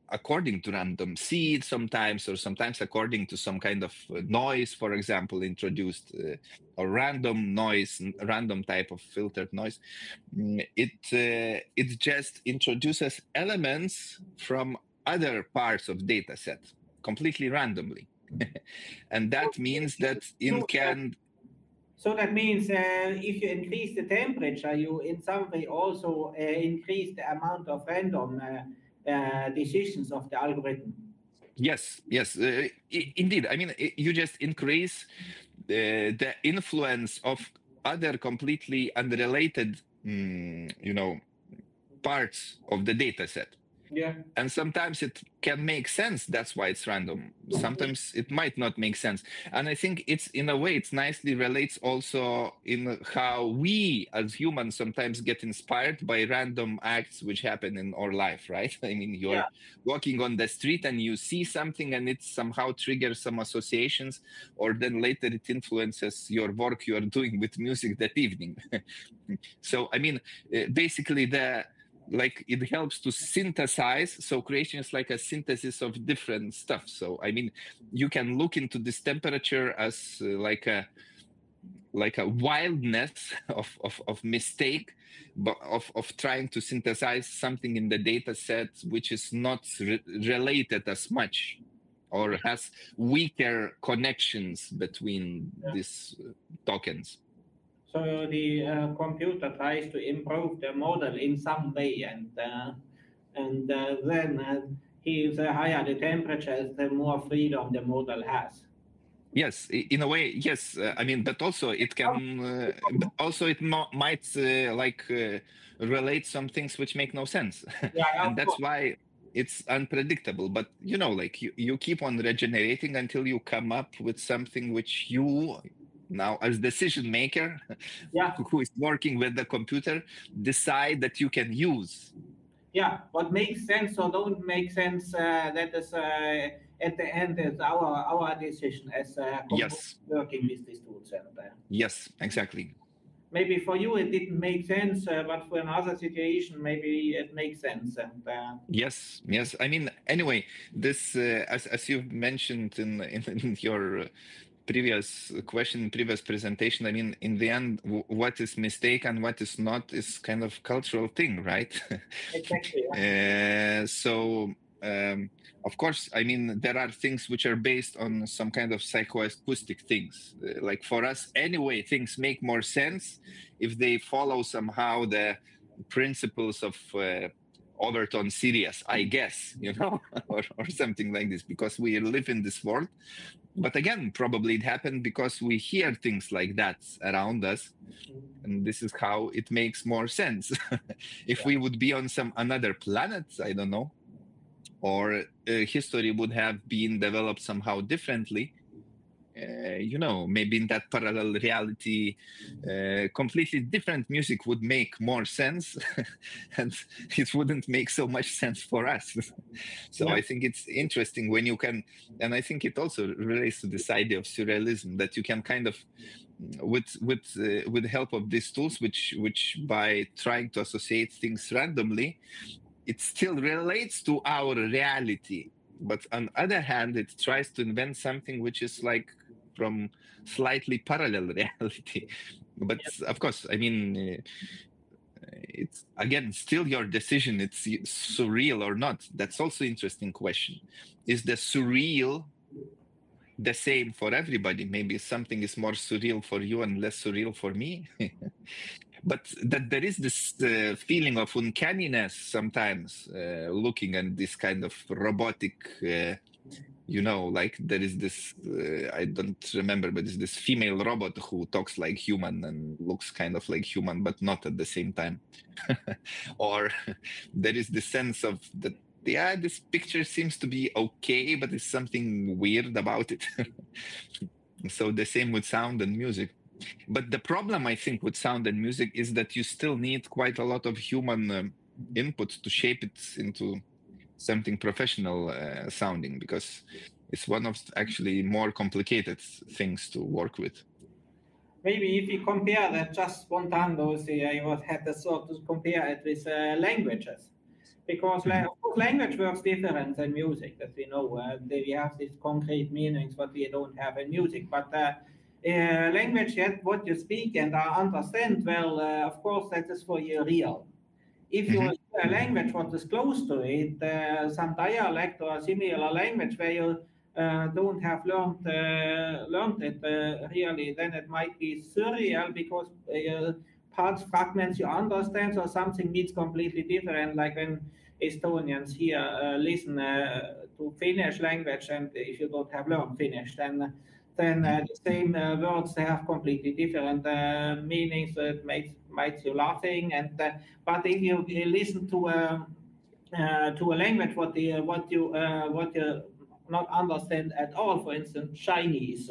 according to random seed sometimes, or sometimes according to some kind of noise, for example, introduced, or random noise, random type of filtered noise. It just introduces elements from other parts of data set completely randomly. And that means that it can... So that means if you increase the temperature, you in some way also increase the amount of random decisions of the algorithm. Yes, yes, indeed. I mean, you just increase the influence of other completely unrelated, parts of the data set. Yeah. And sometimes it can make sense. That's why it's random. Sometimes it might not make sense. And I think it's, in a way, it nicely relates also in how we as humans sometimes get inspired by random acts which happen in our life, right? I mean, you're walking on the street and you see something and it somehow triggers some associations, or then later it influences your work you are doing with music that evening. So, I mean, basically it helps to synthesize. So creation is like a synthesis of different stuff. So I mean, you can look into this temperature as like a wildness of mistake, but of trying to synthesize something in the data set which is not related as much, or has weaker connections between these tokens. So the computer tries to improve the model in some way, and then the higher the temperature, the more freedom the model has. Yes, in a way, yes. I mean, but also it can, might relate some things which make no sense. Yeah, and that's why it's unpredictable. But, like you keep on regenerating until you come up with something which you, now as decision maker, who is working with the computer, decide that you can use. Yeah, what makes sense or don't make sense, that is at the end is our decision as working with these tools. Yes, exactly. Maybe for you it didn't make sense, but for another situation maybe it makes sense. And yes. I mean, anyway, this as you've mentioned in your previous question, previous presentation, I mean, in the end, what is mistake and what is not is kind of cultural thing, right? Exactly. Of course, I mean, there are things which are based on some kind of psychoacoustic things. Like for us, anyway, things make more sense if they follow somehow the principles of overtone series, I guess, or something like this, because we live in this world. But again, probably it happened because we hear things like that around us, and this is how it makes more sense. If we would be on some another planet, I don't know, or history would have been developed somehow differently, maybe in that parallel reality, completely different music would make more sense, and it wouldn't make so much sense for us. So I think it's interesting when you can, and I think it also relates to this idea of surrealism, that you can kind of, with the help of these tools, which by trying to associate things randomly, it still relates to our reality. but on the other hand, it tries to invent something which is like from slightly parallel reality. But of course, I mean, it's again still your decision. It's surreal or not. That's also interesting question. Is the surreal the same for everybody? Maybe something is more surreal for you and less surreal for me. But that there is this feeling of uncanniness sometimes looking at this kind of robotic, you know, like there is this, I don't remember, but there's this female robot who talks like human and looks kind of like human, but not at the same time. Or there is the sense of that, yeah, this picture seems to be okay, but there's something weird about it. So the same with sound and music. But the problem, I think, with sound and music is that you still need quite a lot of human input to shape it into something professional sounding, because it's one of actually more complicated things to work with. Maybe if you compare that, just one time, I had the thought to compare it with languages. Because of course, language works different than music, as we know. We have these concrete meanings what we don't have in music. But language, yet what you speak and understand, well, of course, that is for you real. If you hear a language what is close to it, some dialect or similar language where you don't have learned it really, then it might be surreal because parts, fragments you understand, or something means completely different, like when Estonians here listen to Finnish language, and if you don't have learned Finnish, then the same words they have completely different meanings. It makes you laughing, and but if you listen to a language what you not understand at all, for instance Chinese,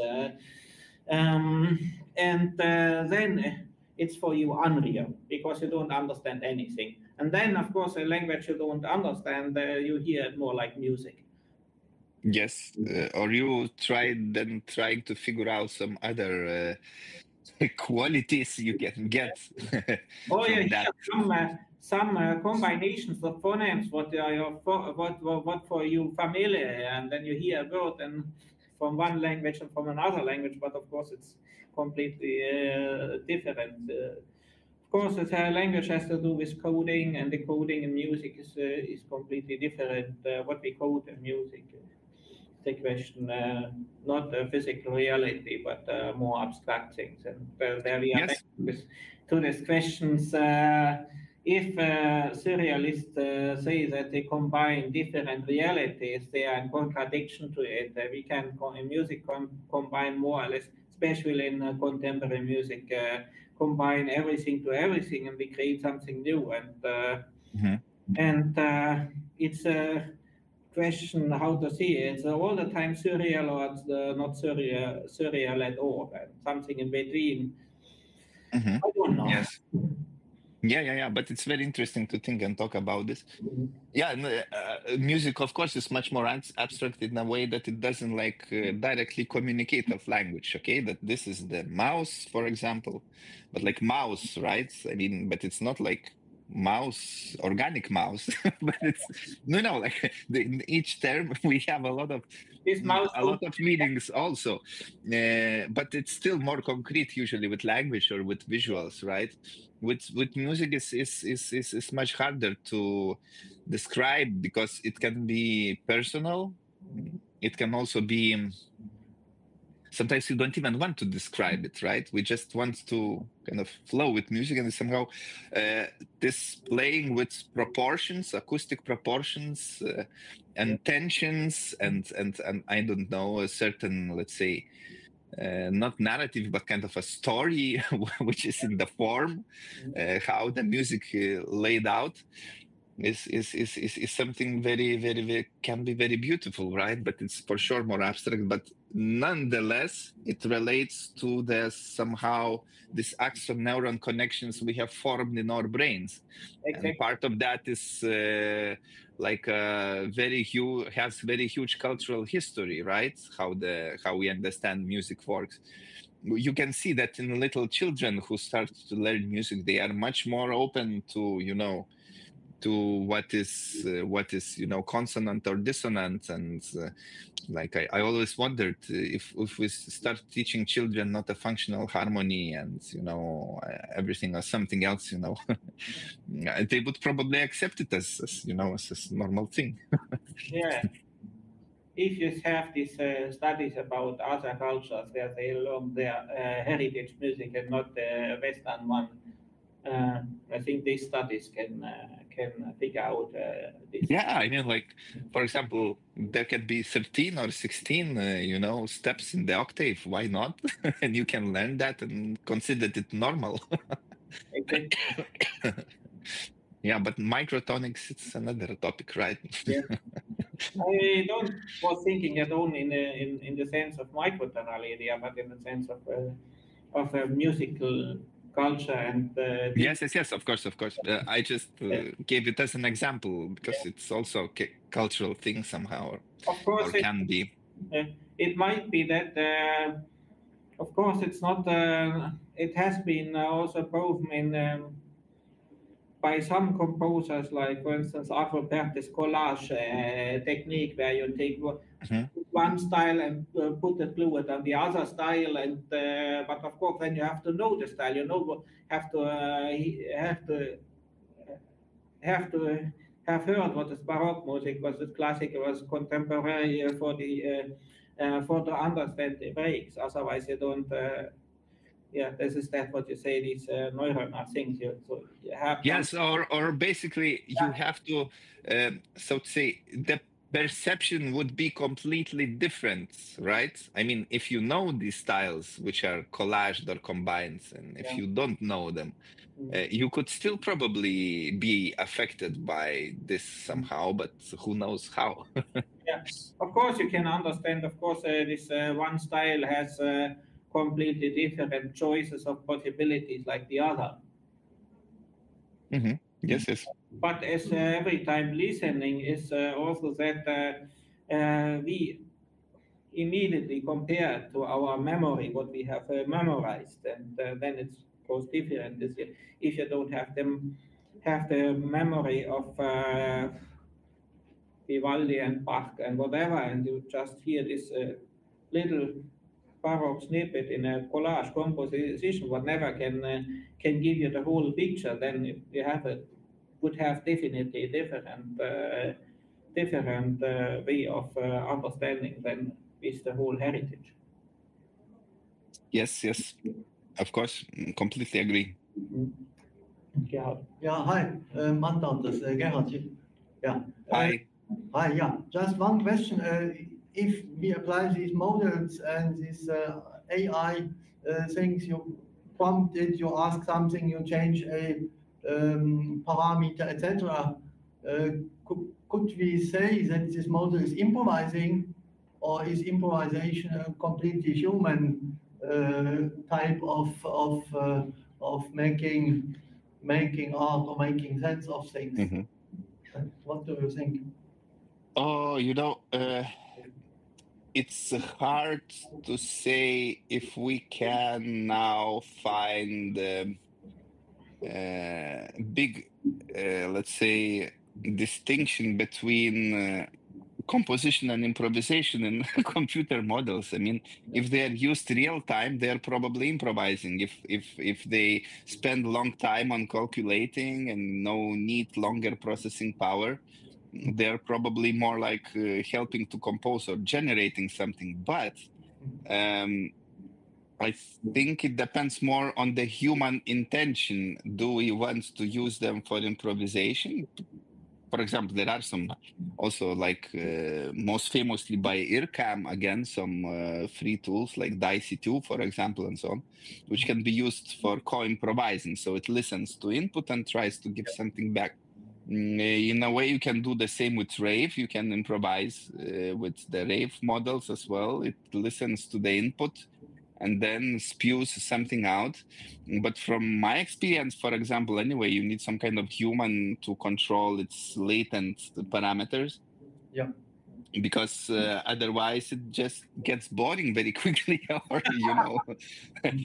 and then it's for you unreal because you don't understand anything. And then, of course, a language you don't understand, you hear it more like music. Yes, or you trying to figure out some other qualities you can get. Or you hear some combinations of phonemes what for you familiar, and then you hear a word and from one language and from another language, but of course it's completely different. Of course, the language has to do with coding, and the coding in music is completely different. What we code in music, the question, not physical reality, but more abstract things. And there we are back to these questions. If surrealists say that they combine different realities, they are in contradiction to it. We can, in music, combine more or less, especially in contemporary music, combine everything to everything, and we create something new. And it's a question how to see it. It's all the time surreal, or it's not surreal at all, and something in between. I don't know. Yes. Yeah. But it's very interesting to think and talk about this. Yeah, music, of course, is much more abstract in a way that it doesn't like directly communicate of language. Okay, that this is the mouse, for example, but like mouse, right? I mean, but it's not like mouse, organic mouse, but it's like in each term we have a lot of meanings also, but it's still more concrete usually with language or with visuals, right? With music is much harder to describe because it can be personal. It can also be sometimes you don't even want to describe it, right? We just want to kind of flow with music, and somehow this playing with proportions, acoustic proportions, and tensions, and I don't know, a certain, let's say, not narrative, but kind of a story, which is in the form, how the music laid out is something very, very, very, can be very beautiful, right? But it's for sure more abstract, but nonetheless, it relates to the somehow this axon neuron connections we have formed in our brains. Exactly. And part of that is like has very huge cultural history, right? How we understand music works. You can see that in little children who start to learn music, they are much more open to, what is consonant or dissonant, and like I always wondered if we start teaching children not a functional harmony and everything or something else, they would probably accept it as a normal thing. Yeah. If you have these studies about other cultures where they learn their heritage music and not the Western one, I think these studies can figure out this. Yeah, I mean, like, for example, there can be 13 or 16, steps in the octave. Why not? And you can learn that and consider it normal. Exactly. Yeah, but microtonics, it's another topic, right? Yeah. I don't was thinking at all in the sense of microtonality, but in the sense of a musical culture and yes, of course. I just gave it as an example because it's also a cultural thing somehow, of course, or can be. It might be that, of course, it's not. It has been also proven in by some composers, like for instance, Arnold's collage technique, where you take one style and put it fluid on the other style, and but of course, then you have to know the style. Have to have heard what is Baroque music, what is classical, what is contemporary for to understand the breaks. Otherwise, you don't. This is what you say. These neuronal things. You have. Yes, or basically you have to, so to say, the perception would be completely different, right? I mean, if you know these styles which are collaged or combined, and if you don't know them, you could still probably be affected by this somehow, but who knows how? Yeah, of course you can understand. Of course, this one style has completely different choices of possibilities like the other. Mm-hmm. Yes. But as every time listening is also that we immediately compare to our memory what we have memorized, and then it goes different. If you don't have the memory of Vivaldi and Bach and whatever, and you just hear this little Baroque snippet in a collage composition, what never can give you the whole picture, then you would have definitely different way of understanding than with the whole heritage. Yes, of course, completely agree. Gerhard. Yeah, hi, Mantautas, Gerhard. Yeah. Hi. Hi, yeah. Just one question. If we apply these models and these AI things, you prompt it, you ask something, you change a parameter, etc. Could we say that this model is improvising, or is improvisation a completely human type of making art or making sense of things? Mm-hmm. What do you think? Oh, it's hard to say if we can now find big, let's say, distinction between composition and improvisation in computer models. I mean, if they are used real time, they are probably improvising. If they spend long time on calculating and need longer processing power, they're probably more like helping to compose or generating something. But I think it depends more on the human intention. Do we want to use them for improvisation? For example, there are some also like most famously by IRCAM, again, some free tools like Dicey2, for example, and so on, which can be used for co-improvising. So it listens to input and tries to give something back. In a way, you can do the same with Rave. You can improvise with the Rave models as well. It listens to the input and then spews something out. But from my experience, for example, anyway, you need some kind of human to control its latent parameters. Yeah. because otherwise it just gets boring very quickly, or you know,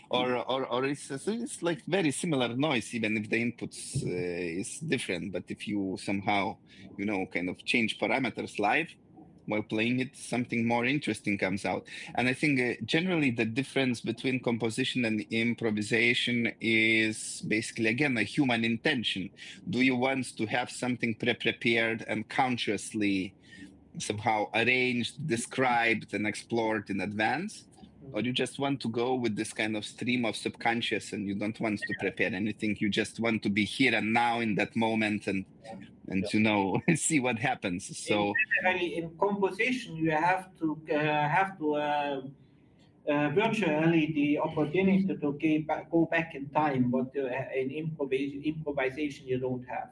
or it's like very similar noise, even if the inputs is different. But if you somehow, you know, kind of change parameters live while playing it, something more interesting comes out. And I think generally the difference between composition and improvisation is basically, again, a human intention. Do you want to have something pre-prepared and consciously somehow arranged, described, and explored in advance? Or you just want to go with this kind of stream of subconscious and you don't want to prepare anything? You just want to be here and now in that moment and you know, see what happens. So generally in composition, you have to virtually the opportunity to go back in time, but in improvisation you don't have.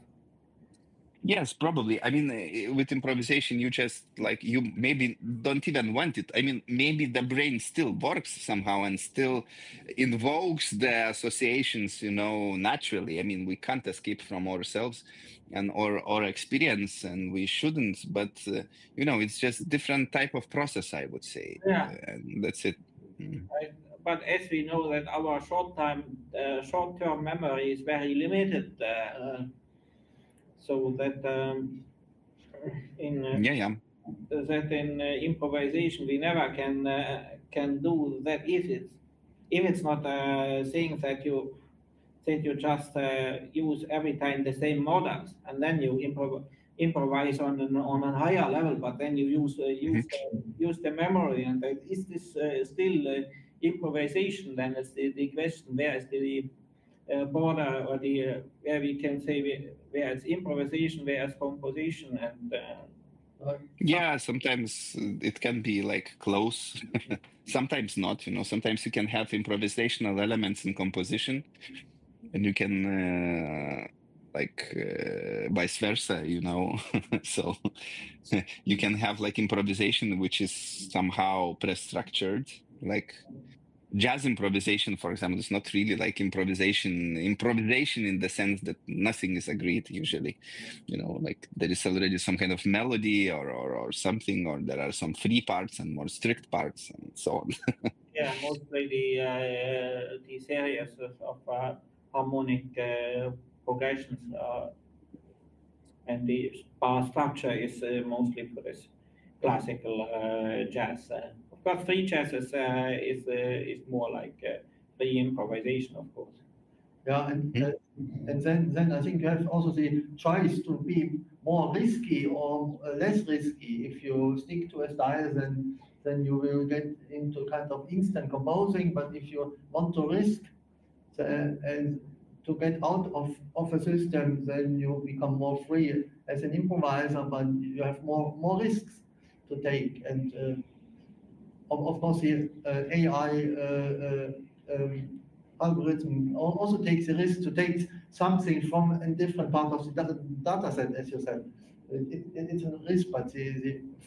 yes, probably. I mean, with improvisation, you just like, you maybe don't even want it. I mean, maybe the brain still works somehow and still invokes the associations, you know, naturally. I mean, we can't escape from ourselves and or experience, and we shouldn't. But you know, it's just different type of process, I would say. Yeah, and that's it. Mm. But as we know that our short-term memory is very limited. So that in improvisation we never can do that if it's not a thing that you just use every time the same models and then you improvise on a higher level, but then you use the memory, and is this still improvisation? Then it's the question, where is the border, or the where we can say where it's improvisation, where it's composition, and yeah, sometimes it can be like close, sometimes not. You know, sometimes you can have improvisational elements in composition, and you can vice versa. You know, so you can have like improvisation which is somehow pre-structured, like jazz improvisation, for example, is not really like improvisation in the sense that nothing is agreed usually. You know, like there is already some kind of melody or something, or there are some free parts and more strict parts and so on. yeah, mostly the series of harmonic progressions and the bar structure is mostly for this classical jazz. Of course, free jazz is more like free improvisation, of course. Yeah, and then I think you have also the choice to be more risky or less risky. If you stick to a style, then you will get into kind of instant composing. But if you want to risk and to get out of a system, then you become more free as an improviser, but you have more risks to take. And of course, the AI algorithm also takes the risk to take something from a different part of the data set, as you said. It's a risk, but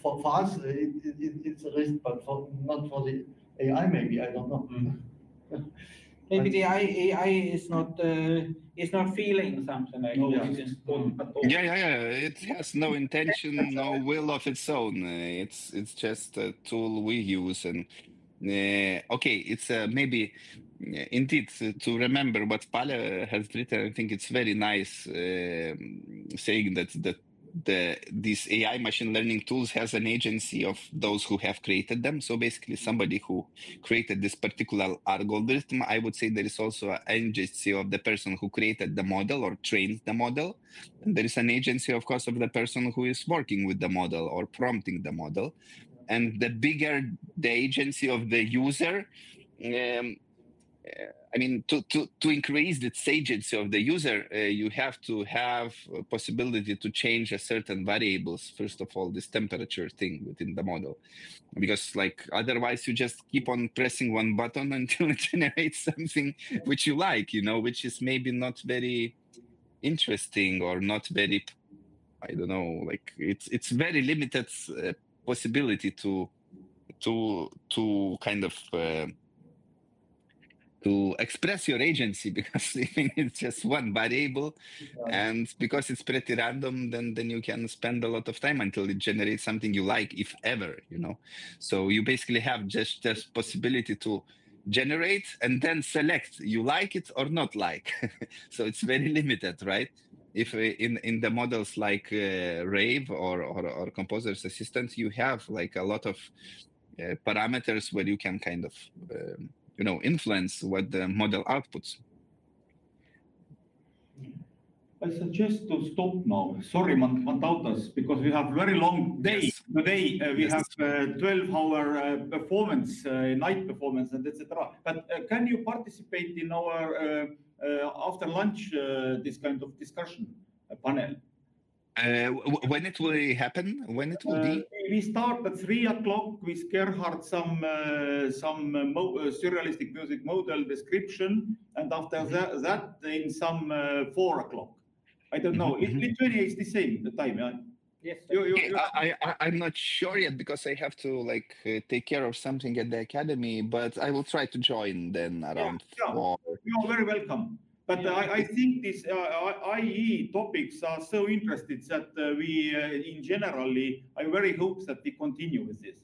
for us, it's a risk, but not for the AI, maybe, I don't know. Maybe the AI is not feeling something like this. Yeah. It has no intention, no will of its own. It's just a tool we use, and okay, it's maybe indeed to remember what Palle has written. I think it's very nice saying that these AI machine learning tools has an agency of those who have created them. So basically somebody who created this particular algorithm, I would say there is also an agency of the person who created the model or trained the model. And there is an agency, of course, of the person who is working with the model or prompting the model. And the bigger the agency of the user, I mean, to increase the agency of the user, you have to have a possibility to change a certain variables. First of all, this temperature thing within the model, because like otherwise you just keep on pressing one button until it generates something which you like, you know, which is maybe not very interesting or not very, I don't know, like it's very limited possibility to kind of to express your agency, because it's just one variable, and because it's pretty random, then you can spend a lot of time until it generates something you like, if ever, you know. So you basically have just this possibility to generate and then select you like it or not like. So it's very limited, right? If in the models like Rave or Composer's Assistant, you have like a lot of parameters where you can kind of you know, influence what the model outputs. I suggest to stop now. Sorry, Mantautas, because we have very long day. Yes. Today we Yes. have 12-hour performance, night performance, and etc. But can you participate in our after lunch this kind of discussion panel? When it will happen? When it will be? We start at 3 o'clock with Gerhard, some surrealistic music model description, and after that in some 4 o'clock. I don't know. In Lithuania is the same the time. Yeah? Yes. I'm not sure yet, because I have to like take care of something at the academy, but I will try to join then around 4. You are very welcome. But I think these IE topics are so interesting that we, in generally, I very hope that we continue with this,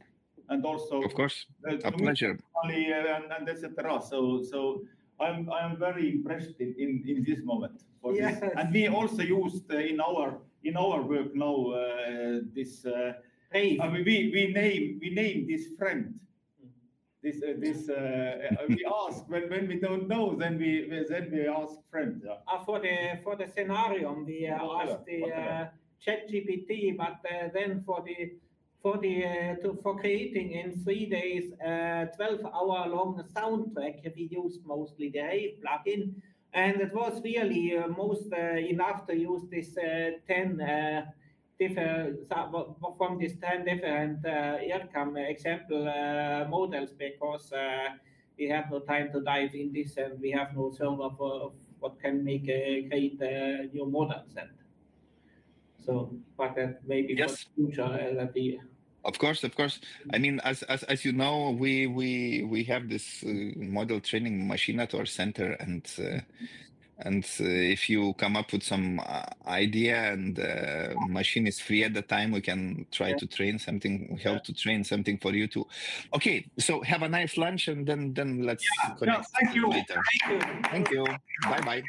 and also, of course, a pleasure, and etc. So I'm very impressed in this moment for this, and we also used in our work now this we name this friend. We ask when we don't know, then we ask friends. For the scenario, we asked the ChatGPT, but then for creating in 3 days 12-hour long soundtrack, we used mostly the Rave plugin, and it was really most enough to use this 10 different from these 10 different ERCAM example models, because we have no time to dive in this, and we have no server for what can make create new models. And so, but that maybe for the future that we. Of course. I mean, as you know, we have this model training machine at our center, and if you come up with some idea and machine is free at the time, we can try to train something, help to train something for you too. Okay, so have a nice lunch, and then let's connect thank you. later. Thank you. Bye-bye.